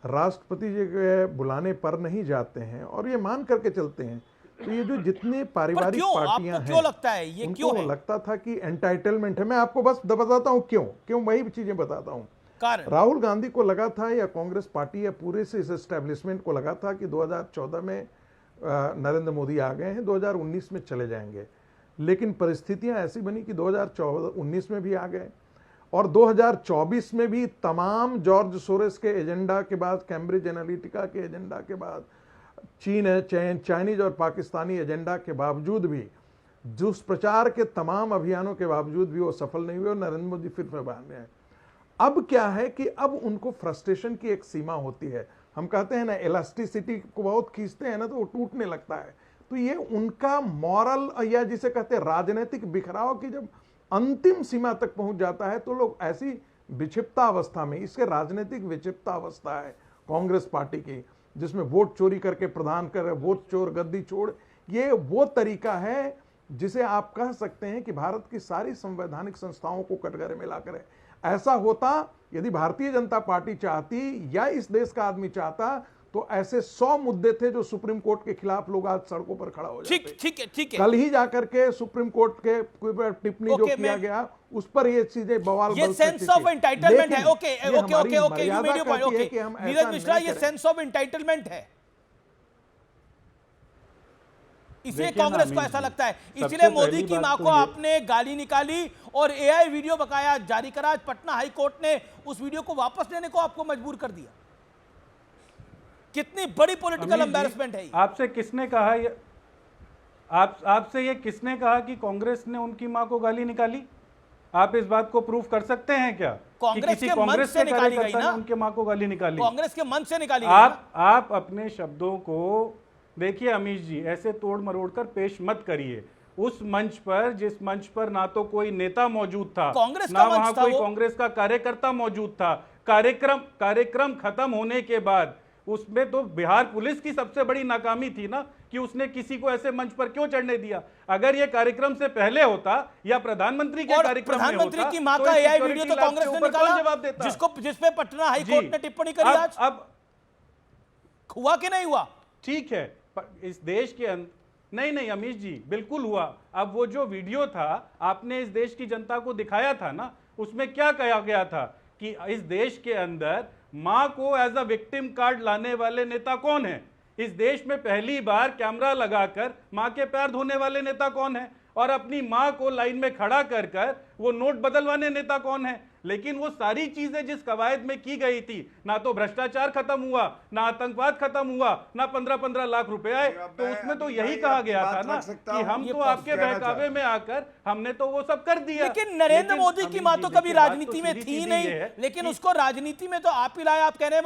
राष्ट्रपति जी के बुलाने पर नहीं जाते हैं, और ये मान करके चलते हैं, तो ये जो जितने पारिवारिक पार्टियां हैं, क्यों लगता है ये, क्यों है? लगता था कि एंटाइटलमेंट है। मैं आपको बस बताता हूँ क्यों वही चीजें बताता हूँ। राहुल गांधी को लगा था, या कांग्रेस पार्टी या पूरे से इस एस्टेब्लिशमेंट को लगा था कि 2014 में नरेंद्र मोदी आ गए हैं, 2019 में चले जाएंगे। लेकिन परिस्थितियां ऐसी बनी कि 2019 में भी आ गए, और 2024 में भी तमाम जॉर्ज सोरेस के एजेंडा के बाद, कैम्ब्रिज एनालिटिका के एजेंडा के बाद, चाइनीज और पाकिस्तानी एजेंडा के बावजूद भी, दुष्प्रचार के तमाम अभियानों के बावजूद भी वो सफल नहीं हुए, और नरेंद्र मोदी फिर बाहर में आए। अब क्या है कि अब उनको फ्रस्ट्रेशन की एक सीमा होती है। हम कहते हैं ना, इलास्टिसिटी को बहुत खींचते हैं ना तो वो टूटने लगता है। तो ये उनका मॉरल या जिसे कहते हैं राजनीतिक बिखराव की जब अंतिम सीमा तक पहुंच जाता है तो लोग ऐसी विक्षिप्ता अवस्था में, इसके राजनीतिक विक्षिप्ता अवस्था है कांग्रेस पार्टी की, जिसमें वोट चोरी करके प्रधान कर, वोट चोर गद्दी छोड़, ये वो तरीका है जिसे आप कह सकते हैं कि भारत की सारी संवैधानिक संस्थाओं को कटघरे में लाकर है। ऐसा होता यदि भारतीय जनता पार्टी चाहती या इस देश का आदमी चाहता तो ऐसे 100 मुद्दे थे जो सुप्रीम कोर्ट के खिलाफ लोग आज सड़कों पर खड़ा हो जाते। ठीक है। कल ही जाकर के सुप्रीम कोर्ट के टिप्पणी जो किया गया उस पर ये चीजें बवाल, ये सेंस ऑफ एंटाइटलमेंट है। Okay, you made your point. Okay Neeraj Mishra, ये सेंस ऑफ एंटाइटलमेंट है, इसलिए कांग्रेस को ऐसा लगता है, इसलिए मोदी की मां को आपने गाली निकाली और एआई वीडियो बकाया जारी करा। आज पटना हाई कोर्ट ने उस वीडियो को वापस लेने को आपको मजबूर कर दिया। कितनी बड़ी पॉलिटिकल एम्बैरेसमेंट है। आपसे किसने कहा ये, आपसे ये किसने कहा कि कांग्रेस ने उनकी मां को गाली निकाली? आप इस बात को प्रूफ कर सकते हैं क्या कि किसी कांग्रेस के कार्यकर्ता ने उनके मां को गाली निकाली? कांग्रेस के मन से निकाली। आप अपने शब्दों को देखिए अमीश जी, ऐसे तोड़ मरोड़ कर पेश मत करिए। उस मंच पर, जिस मंच पर ना तो कोई नेता मौजूद था, ना वहां कोई कांग्रेस का कार्यकर्ता मौजूद था। कार्यक्रम खत्म होने के बाद उसमें तो बिहार पुलिस की सबसे बड़ी नाकामी थी ना कि उसने किसी को ऐसे मंच पर क्यों चढ़ने दिया। अगर यह कार्यक्रम से पहले होता या प्रधानमंत्री के कार्यक्रम में होता, प्रधानमंत्री की मां का एआई वीडियो तो कांग्रेस ने निकाला, जवाब देता, जिसपे पटना हाई कोर्ट ने टिप्पणी करी। आज अब हुआ कि नहीं हुआ? ठीक है, इस देश के नहीं अमीश जी, बिल्कुल हुआ। अब वो जो वीडियो था आपने इस देश की जनता को दिखाया था ना, उसमें क्या कहा गया था कि इस देश के अंदर मां को एज अ विक्टिम कार्ड लाने वाले नेता कौन है? इस देश में पहली बार कैमरा लगाकर मां के पैर धोने वाले नेता कौन है? और अपनी मां को लाइन में खड़ा कर वो नोट बदलवाने नेता कौन है? लेकिन वो सारी चीजें जिस कवायद में की गई थी, ना तो भ्रष्टाचार खत्म हुआ, ना आतंकवाद खत्म हुआ, ना 15-15 लाख रुपए आए, तो उसमें तो यही कहा गया था ना कि हम तो आपके बहकावे में आकर हमने तो वो सब कर दिया। लेकिन नरेंद्र मोदी की मां तो कभी राजनीति में थी नहीं, लेकिन उसको राजनीति में तो आप ही लाए। आप कह रहे हैं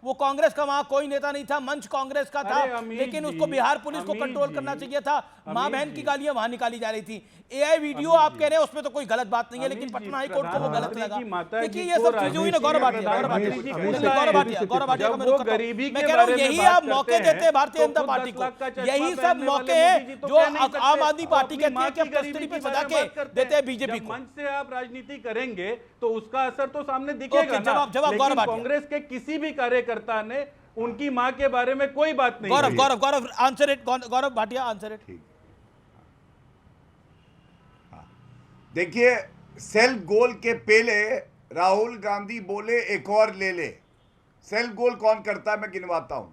वो कांग्रेस का वहां कोई नेता नहीं था, मंच कांग्रेस का था, लेकिन उसको बिहार पुलिस को कंट्रोल करना चाहिए था। मां बहन की गालियां वहां निकाली जा रही थी। एआई वीडियो आप कह रहे हैं उसमें तो कोई गलत बात नहीं है, लेकिन पटना हाई कोर्ट को वो गलत लगा। देखिए ये सब चीजें हुई ना। गौरव भाटिया का मैं कह रहा हूँ यही आप मौके देते हैं भारतीय जनता पार्टी को। यही सब मौके हैं जो आम आदमी पार्टी कहती है कि हम कस्टडी पे सजा के देते हैं बीजेपी को। मंच से आप राजनीति करेंगे तो उसका असर तो सामने दिखेगा ना। लेकिन कांग्रेस के किसी भी कार्यकर्ता ने उनकी मां के बारे में कोई बात नहीं। Gaurav answer it. Gaurav Bhatia answer it. देखिए, सेल्फ गोल के पहले राहुल गांधी बोले एक और ले ले। सेल्फ गोल कौन करता है मैं गिनवाता हूं।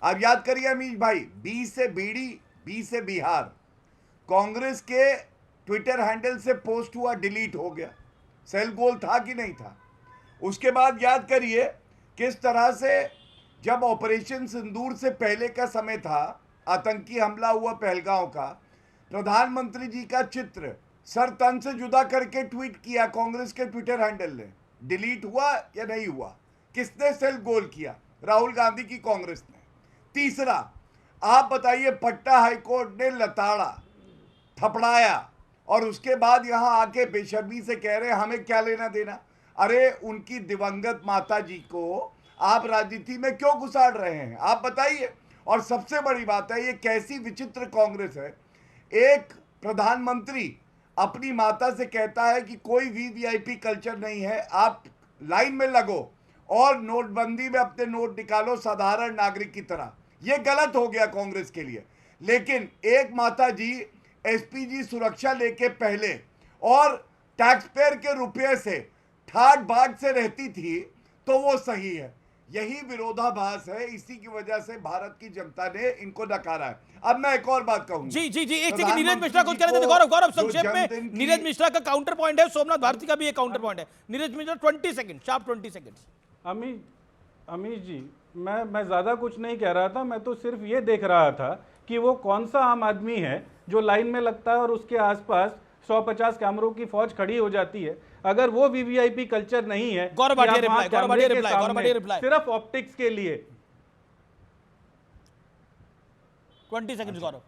आप याद करिए अमीश भाई, बी से बीड़ी, बी से बिहार, कांग्रेस के ट्विटर हैंडल से पोस्ट हुआ, डिलीट हो गया। सेल्फ गोल था कि नहीं था? उसके बाद याद करिए किस तरह से जब ऑपरेशन सिंदूर से पहले का समय था, आतंकी हमला हुआ पहलगांव का, प्रधानमंत्री जी का चित्र सर तन से जुदा करके ट्वीट किया कांग्रेस के ट्विटर हैंडल ने। डिलीट हुआ या नहीं हुआ? किसने सेल्फ गोल किया? राहुल गांधी की कांग्रेस ने। तीसरा, आप बताइए, पटना हाईकोर्ट ने लताड़ा, थपड़ाया और उसके बाद यहां आके बेशर्मी से कह रहे हैं हमें क्या लेना देना। अरे उनकी दिवंगत माता जी को आप राजनीति में क्यों घुसाड़ रहे हैं? आप बताइए। और सबसे बड़ी बात है, ये कैसी विचित्र कांग्रेस है। एक प्रधानमंत्री अपनी माता से कहता है कि कोई वीवीआईपी कल्चर नहीं है, आप लाइन में लगो और नोटबंदी में अपने नोट निकालो साधारण नागरिक की तरह। यह गलत हो गया कांग्रेस के लिए। लेकिन एक माता जी एसपीजी सुरक्षा लेके पहले और टैक्स पेयर के रुपये से ठाट बाट से रहती थी, तो वो सही है। यही विरोधाभास है, इसी की वजह से भारत की जनता ने इनको नकारा है। अब मैं एक और बात कहूंगा। जी एक सेकंड, नीरज मिश्रा कुछ कह रहे थे। गौरव संक्षेप में, नीरज मिश्रा का काउंटर पॉइंट है, सोमनाथ भारती का भी एक काउंटर पॉइंट है। Neeraj Mishra 20 second, sharp 20 second. Amish ji, मैं ज्यादा कुछ नहीं कह रहा था। मैं तो सिर्फ ये देख रहा था कि वो कौन सा आम आदमी है जो लाइन में लगता है और उसके आसपास 150 कैमरों की फौज खड़ी हो जाती है। अगर वो वीवीआईपी कल्चर नहीं है, Gaurav Bhatia reply, Gaurav Bhatia reply, Gaurav Bhatia reply, सिर्फ ऑप्टिक्स के लिए। 20 सेकंड गौरव।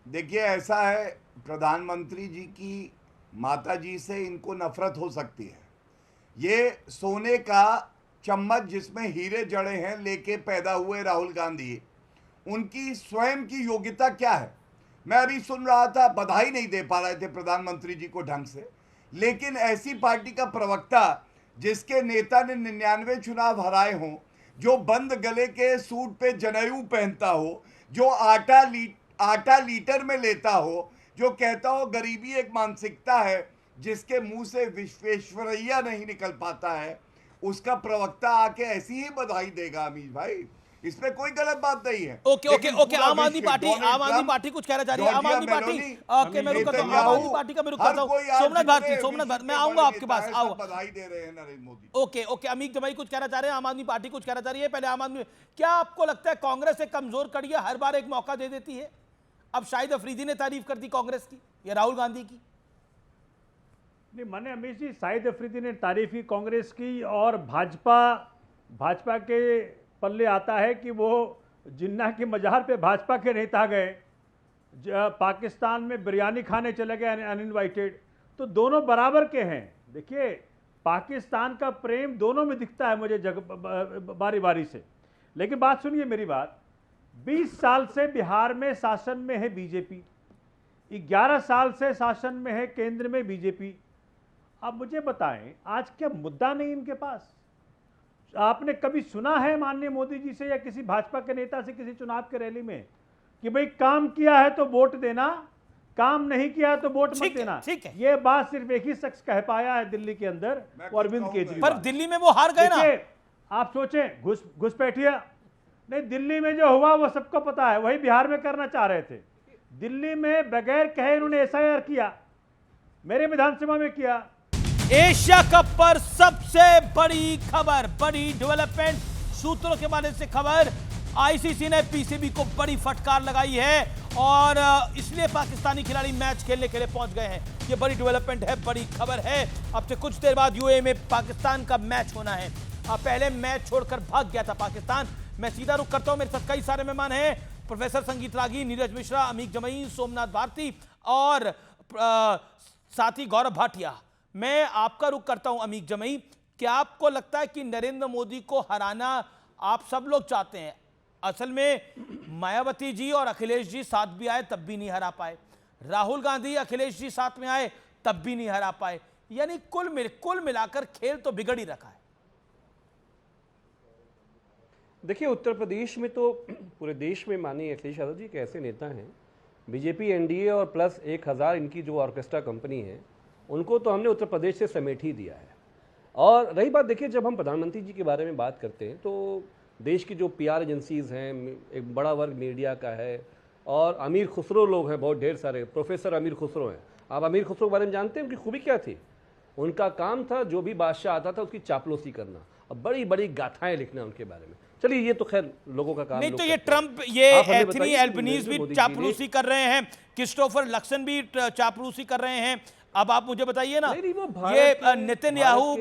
देखिए ऐसा है, प्रधानमंत्री जी की माता जी से इनको नफरत हो सकती है। ये सोने का चम्मच जिसमें हीरे जड़े हैं लेके पैदा हुए राहुल गांधी, उनकी स्वयं की योग्यता क्या है? मैं अभी सुन रहा था, बधाई नहीं दे पा रहे थे प्रधानमंत्री जी को ढंग से, लेकिन ऐसी पार्टी का प्रवक्ता जिसके नेता ने 99 चुनाव हराए हों, जो बंद गले के सूट पे जनेऊ पहनता हो, जो आटा लीटर में लेता हो, जो कहता हो गरीबी एक मानसिकता है, जिसके मुंह से विश्वेश्वरैया नहीं निकल पाता है, उसका प्रवक्ता आके ऐसी ही बधाई देगा अमीश भाई, इसमें कोई गलत बात नहीं है। ओके आम आदमी पार्टी कुछ कहना चाह रही है। आम आदमी पार्टी ओके मैं रुक करता हूं, आम आदमी पार्टी का मैं रुक करता हूं। सोमनाथ भारती मैं आऊंगा आपके पास, आओ। बधाई दे रहे हैं नरेंद्र मोदी। ओके अमीर जमाई कुछ कहना चाह रहे हैं, आम आदमी पार्टी कुछ कहना चाह रही है। पहले आम आदमी, क्या आपको लगता है कांग्रेस एक कमजोर कड़ी है, हर बार एक मौका दे देती है? अब शाहिद अफरीदी ने तारीफ कर दी कांग्रेस की या राहुल गांधी की? नहीं, माने अमीश जी, शाहिद अफरीदी ने तारीफ की कांग्रेस की, और भाजपा के पल्ले आता है कि वो जिन्ना की मजार पे भाजपा के नेता गए, पाकिस्तान में बिरयानी खाने चले गए अनइनवाइटेड, तो दोनों बराबर के हैं। देखिए, पाकिस्तान का प्रेम दोनों में दिखता है मुझे बारी बारी से। लेकिन बात सुनिए मेरी बात, 20 साल से बिहार में शासन में है बीजेपी, 11 साल से शासन में है केंद्र में बीजेपी। अब मुझे बताएं, आज क्या मुद्दा नहीं इनके पास? आपने कभी सुना है माननीय मोदी जी से या किसी भाजपा के नेता से किसी चुनाव के रैली में कि भाई काम किया है तो वोट देना, काम नहीं किया है तो वोट मत देना? ठीक है, ये बात सिर्फ एक ही शख्स कह पाया है दिल्ली के अंदर, अरविंद केजरीवाल। पर दिल्ली में वो हार गए ना। आप सोचें, घुसपैठिया नहीं, दिल्ली में जो हुआ वो सबको पता है, वही बिहार में करना चाह रहे थे। दिल्ली में बगैर कहे उन्होंने एसआईआर किया, मेरे विधानसभा में किया। एशिया कप पर सबसे बड़ी खबर, बड़ी डेवलपमेंट, सूत्रों के माध्यम से खबर, आईसीसी ने पीसीबी को बड़ी फटकार लगाई है और इसलिए पाकिस्तानी खिलाड़ी मैच खेलने के लिए पहुंच गए हैं। ये बड़ी डेवलपमेंट है, बड़ी खबर है। अब से कुछ देर बाद यूएई में पाकिस्तान का मैच होना है। पहले मैच छोड़कर भाग गया था पाकिस्तान। मैं सीधा रुख करता हूं, मेरे साथ कई सारे मेहमान हैं, प्रोफेसर संगीत रागी, नीरज मिश्रा, अमीक जमई, सोमनाथ भारती और साथी गौरव भाटिया। मैं आपका रुख करता हूं अमीक जमई, क्या आपको लगता है कि नरेंद्र मोदी को हराना आप सब लोग चाहते हैं? असल में मायावती जी और अखिलेश जी साथ भी आए तब भी नहीं हरा पाए, राहुल गांधी अखिलेश जी साथ में आए तब भी नहीं हरा पाए, यानी कुल मिलाकर खेल तो बिगड़ ही रखा है। देखिए, उत्तर प्रदेश में तो पूरे देश में माननीय अखिलेश यादव जी के ऐसे नेता हैं, बीजेपी, एनडीए और प्लस 1000 इनकी जो ऑर्केस्ट्रा कंपनी है, उनको तो हमने उत्तर प्रदेश से समेट ही दिया है। और रही बात, देखिए, जब हम प्रधानमंत्री जी के बारे में बात करते हैं तो देश की जो पीआर एजेंसीज़ हैं, एक बड़ा वर्ग मीडिया का है, और अमीर खुसरो लोग हैं बहुत ढेर सारे, प्रोफेसर अमीर खुसरो हैं। आप अमीर खुसरो के बारे में जानते हैं उनकी खूबी क्या थी? उनका काम था जो भी बादशाह आता था उसकी चापलूसी करना और बड़ी बड़ी गाथाएं लिखना उनके बारे में। चलिए, ये तो खैर लोगों का काम नहीं, तो ये ट्रंप, ये एंथनी एल्बनीज़ भी चापलूसी कर रहे हैं, क्रिस्टोफर लक्सन भी चापलूसी कर रहे हैं। अब आप मुझे बताइए ना, ये नेतन्याहू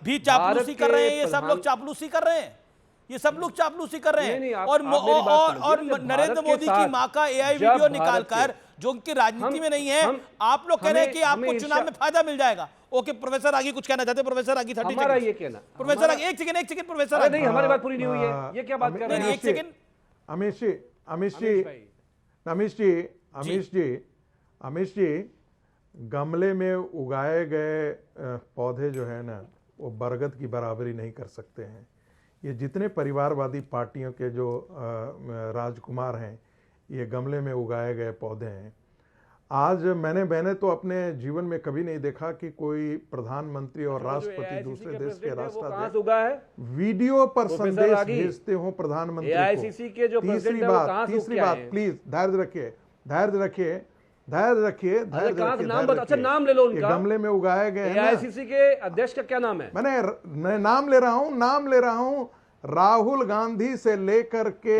भी चापलूसी कर रहे हैं, ये सब लोग चापलूसी कर रहे हैं, ये सब लोग चापलूसी कर रहे हैं। और नरेंद्र मोदी की मां का एआई वीडियो निकालकर, जो उनकी राजनीति में नहीं है, आप लोग कह रहे हैं कि आपको चुनाव में फायदा मिल जाएगा। ओके, प्रोफेसर आगी कुछ कहना चाहते हैं? प्रोफेसर आगी 30 हमारा ये कहना, प्रोफेसर आगी एक सेकंड प्रोफेसर आगी, नहीं, हमारी बात पूरी नहीं हुई है, ये क्या बात कर रहे हैं? एक सेकंड अमीश जी, गमले में उगाए गए पौधे जो है ना, वो बरगद की बराबरी नहीं कर सकते हैं। ये जितने परिवारवादी पार्टियों के जो राजकुमार हैं, ये गमले में उगाए गए पौधे हैं। आज मैंने तो अपने जीवन में कभी नहीं देखा कि कोई प्रधानमंत्री और राष्ट्रपति दूसरे देश के राष्ट्राध्यक्ष वीडियो पर संदेश भेजते हो प्रधानमंत्री को। तीसरी बात, प्लीज धैर्य रखिए, नाम ले लो उनका। गमले में उगाए गए एआईसीसी के अध्यक्ष का क्या नाम है? मैंने नाम ले रहा हूं, राहुल गांधी से लेकर के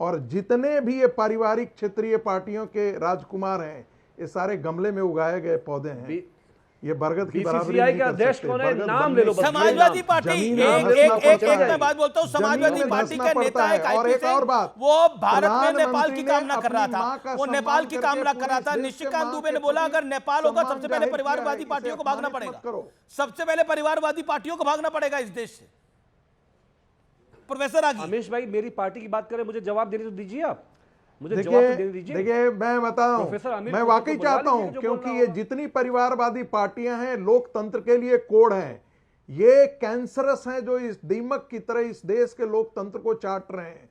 और जितने भी ये पारिवारिक क्षेत्रीय पार्टियों के राजकुमार हैं, ये सारे गमले में उगाए गए पौधे हैं। ये बरगद की बराबरी बीसीसीआई नहीं का कर अध्यक्ष सकते। कौन है? बरगद नाम बनने ले लो से बस। समाजवादी पार्टी जमीन एक में एक घसना एक पड़ता मैं है। बात बोलता हूँ, समाजवादी जमीन में पार्टी घसना का पड़ता नेता है है। और एक और बात, वो भारत में नेपाल की प्रधानमंत्री कामना ने कर रहा अपनी था, मां का वो सम्मान नेपाल की करके कामना कर रहा था। पूरे देश के निशिकांत मां दुबे ने के बोला प्रति अगर नेपाल होगा सम्मान सबसे पहले जाहिर किया है, परिवारवादी इसे पार्टियों को भागना अपमानित मत पड़ेगा, करो। सबसे पहले परिवारवादी पार्टियों को भागना पड़ेगा इस देश से। प्रोफेसर आगे अमीश भाई मेरी पार्टी की बात करें, मुझे जवाब देने तो दीजिए। आप मुझे जवाब तो देने दीजिए। देखिए मैं बता रहा प्रोफेसर हूं, अमीर मैं को वाकई तो बुला चाहता हूं लीजिए जो क्योंकि बोलना ये होगा। जितनी परिवारवादी पार्टियां हैं लोकतंत्र के लिए कोड हैं। ये कैंसरस हैं जो इस दीमक की तरह इस देश के लोकतंत्र को चाट रहे हैं।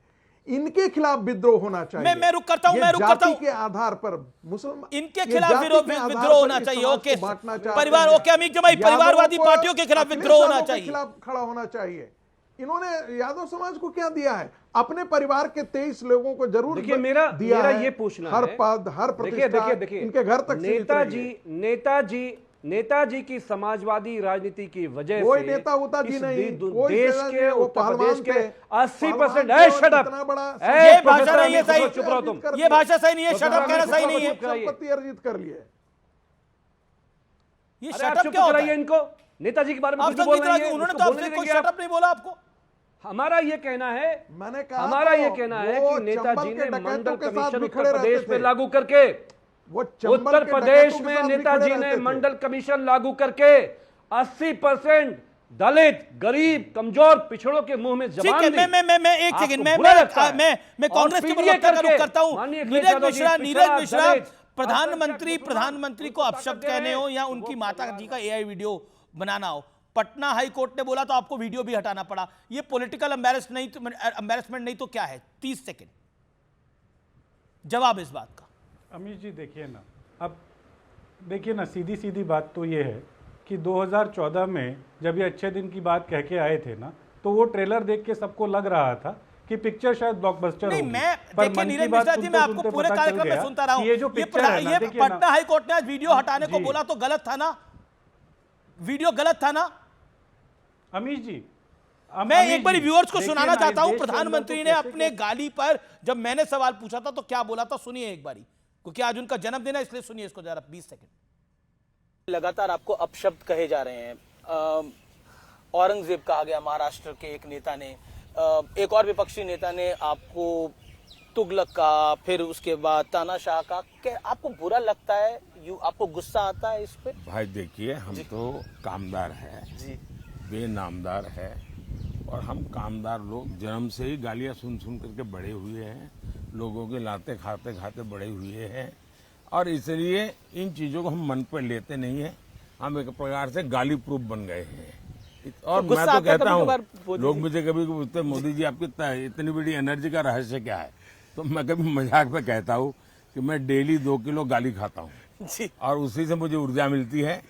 इनके खिलाफ विद्रोह होना चाहिए। मैं रुक करता हूं, ये मैं रुक करता जाति हूं। के आधार पर मुसलमान इनके ये खिलाफ जाति के आधार विद्रोह पर होना इस चाहिए। समाज ओके को बांटना चाहते परिवार, हैं। ओके अमीर जमाई, यादवों परिवारवादी को पार्टियों के खिलाफ अखिलेश विद्रोह होना यादव के चाहिए। खिलाफ खड़ा होना चाहिए। इन्होंने यादव समाज को क्या दिया है? अपने परिवार के 23 लोगों को जरूर देखिए दिया मेरा है। ये पूछना हर है, पद, हर प्रतिष्ठा देखिए इनके घर तक सीमित रही है। नेताजी की समाजवादी राजनीति की वजह कोई से नेता उता जी इस नहीं, देश नेता के नहीं, वो उत्तर पहलवान प्रदेश के थे। 80% पहलवान थे शट और अप। इतना बड़ा ये भाषा नहीं है सही, ये भाषा सही नहीं है, शट अप कहना सही नहीं है। संपत्ति अर्जित कर लिए। ये अरे शट आप अप चुप क्या होता कराइए है? इनको। नेताजी के बारे में आप कुछ बोल रहे हैं, उन्होंने उसको तो बोलने आपसे कोई देंगे शट आप? अप नहीं बोला आपको। हमारा ये कहना है, मैंने कहा हमारा तो, ये कहना है वो कि नेताजी चंबल के ने मंडल डकैतों के साथ कमीशन बिखरे उत्तर प्रदेश रहते में थे। लागू करके, वो चंबल उत्तर के प्रदेश डकैतों के में साथ बिखरे नेताजी ने रहते थे। मंडल कमीशन लागू करके 80% दलित, गरीब, कमजोर, पिछड़ों के मुंह में ठीक जबान है, दी। मैं एक आपको सेकंड बुरा लगता है। मैं कांग्रेस के और प्रवक्ता का करके रुख करता हूं। माननीय अखिलेश नीरज यादव जी, मिश्रा पिछड़ा, दलित, प्रधानमंत्री को अपशब्द कहने हो या उनकी माता जी का एआई वीडियो बनाना हो, पटना हाई कोर्ट ने बोला तो आपको वीडियो भी हटाना पड़ा। ये पॉलिटिकल एम्बैरेसमेंट नहीं तो क्या है? 30 सेकंड जवाब इस बात का। अमीश जी देखिए ना, अब देखिए ना, सीधी सीधी बात तो ये है कि 2014 में जब ये अच्छे दिन की बात कह के आए थे ना, तो वो ट्रेलर देख के सबको लग रहा था कि पिक्चर शायद ब्लॉकबस्टर नहीं, होगी। मैं पर देखिए मन की नीरज बात मिश्रा जी, मैं आपको सुनते पूरे पता चल कार्यक्रम में गया सुनता रहा हूं। कि ये जो पिक्चर है ना, देखिए ना, पटना हाई कोर्ट ने आज वीडियो हटाने को बोला तो गलत था ना? वीडियो गलत था ना? अमीश जी मैं एक बार व्यूअर्स को देखिए सुनाना ना, चाहता हूं। इस देश के अंदर प्रधानमंत्री तो ने कैसे अपने गाली पर जब मैंने सवाल पूछा था तो क्या बोला था, सुनिए एक बारी, क्योंकि आज उनका जन्मदिन है इसलिए सुनिए इसको जरा 20 सेकंड। लगातार आपको अपशब्द कहे जा रहे हैं। औरंगजेब कहा गया महाराष्ट्र के एक नेता ने, एक और विपक्षी नेता ने आपको तुगलक का, फिर उसके बाद तानाशाह का। क्या आपको बुरा लगता है? आपको गुस्सा आता है इस पे? भाई देखिए, हम तो कामदार है जी, बेनामदार है, और हम कामदार लोग जन्म से ही गालियां सुन सुन करके बड़े हुए हैं, लोगों के लाते खाते खाते बड़े हुए हैं, और इसलिए इन चीज़ों को हम मन पर लेते नहीं हैं। हम एक प्रकार से गाली प्रूफ बन गए हैं। और मैं तो कहता हूँ, लोग मुझे कभी पूछते मोदी जी आपकी इतनी बड़ी एनर्जी का रहस्य क्या है, तो मैं कभी मजाक में कहता हूँ कि मैं डेली 2 किलो गाली खाता हूँ और उसी से मुझे ऊर्जा मिलती है।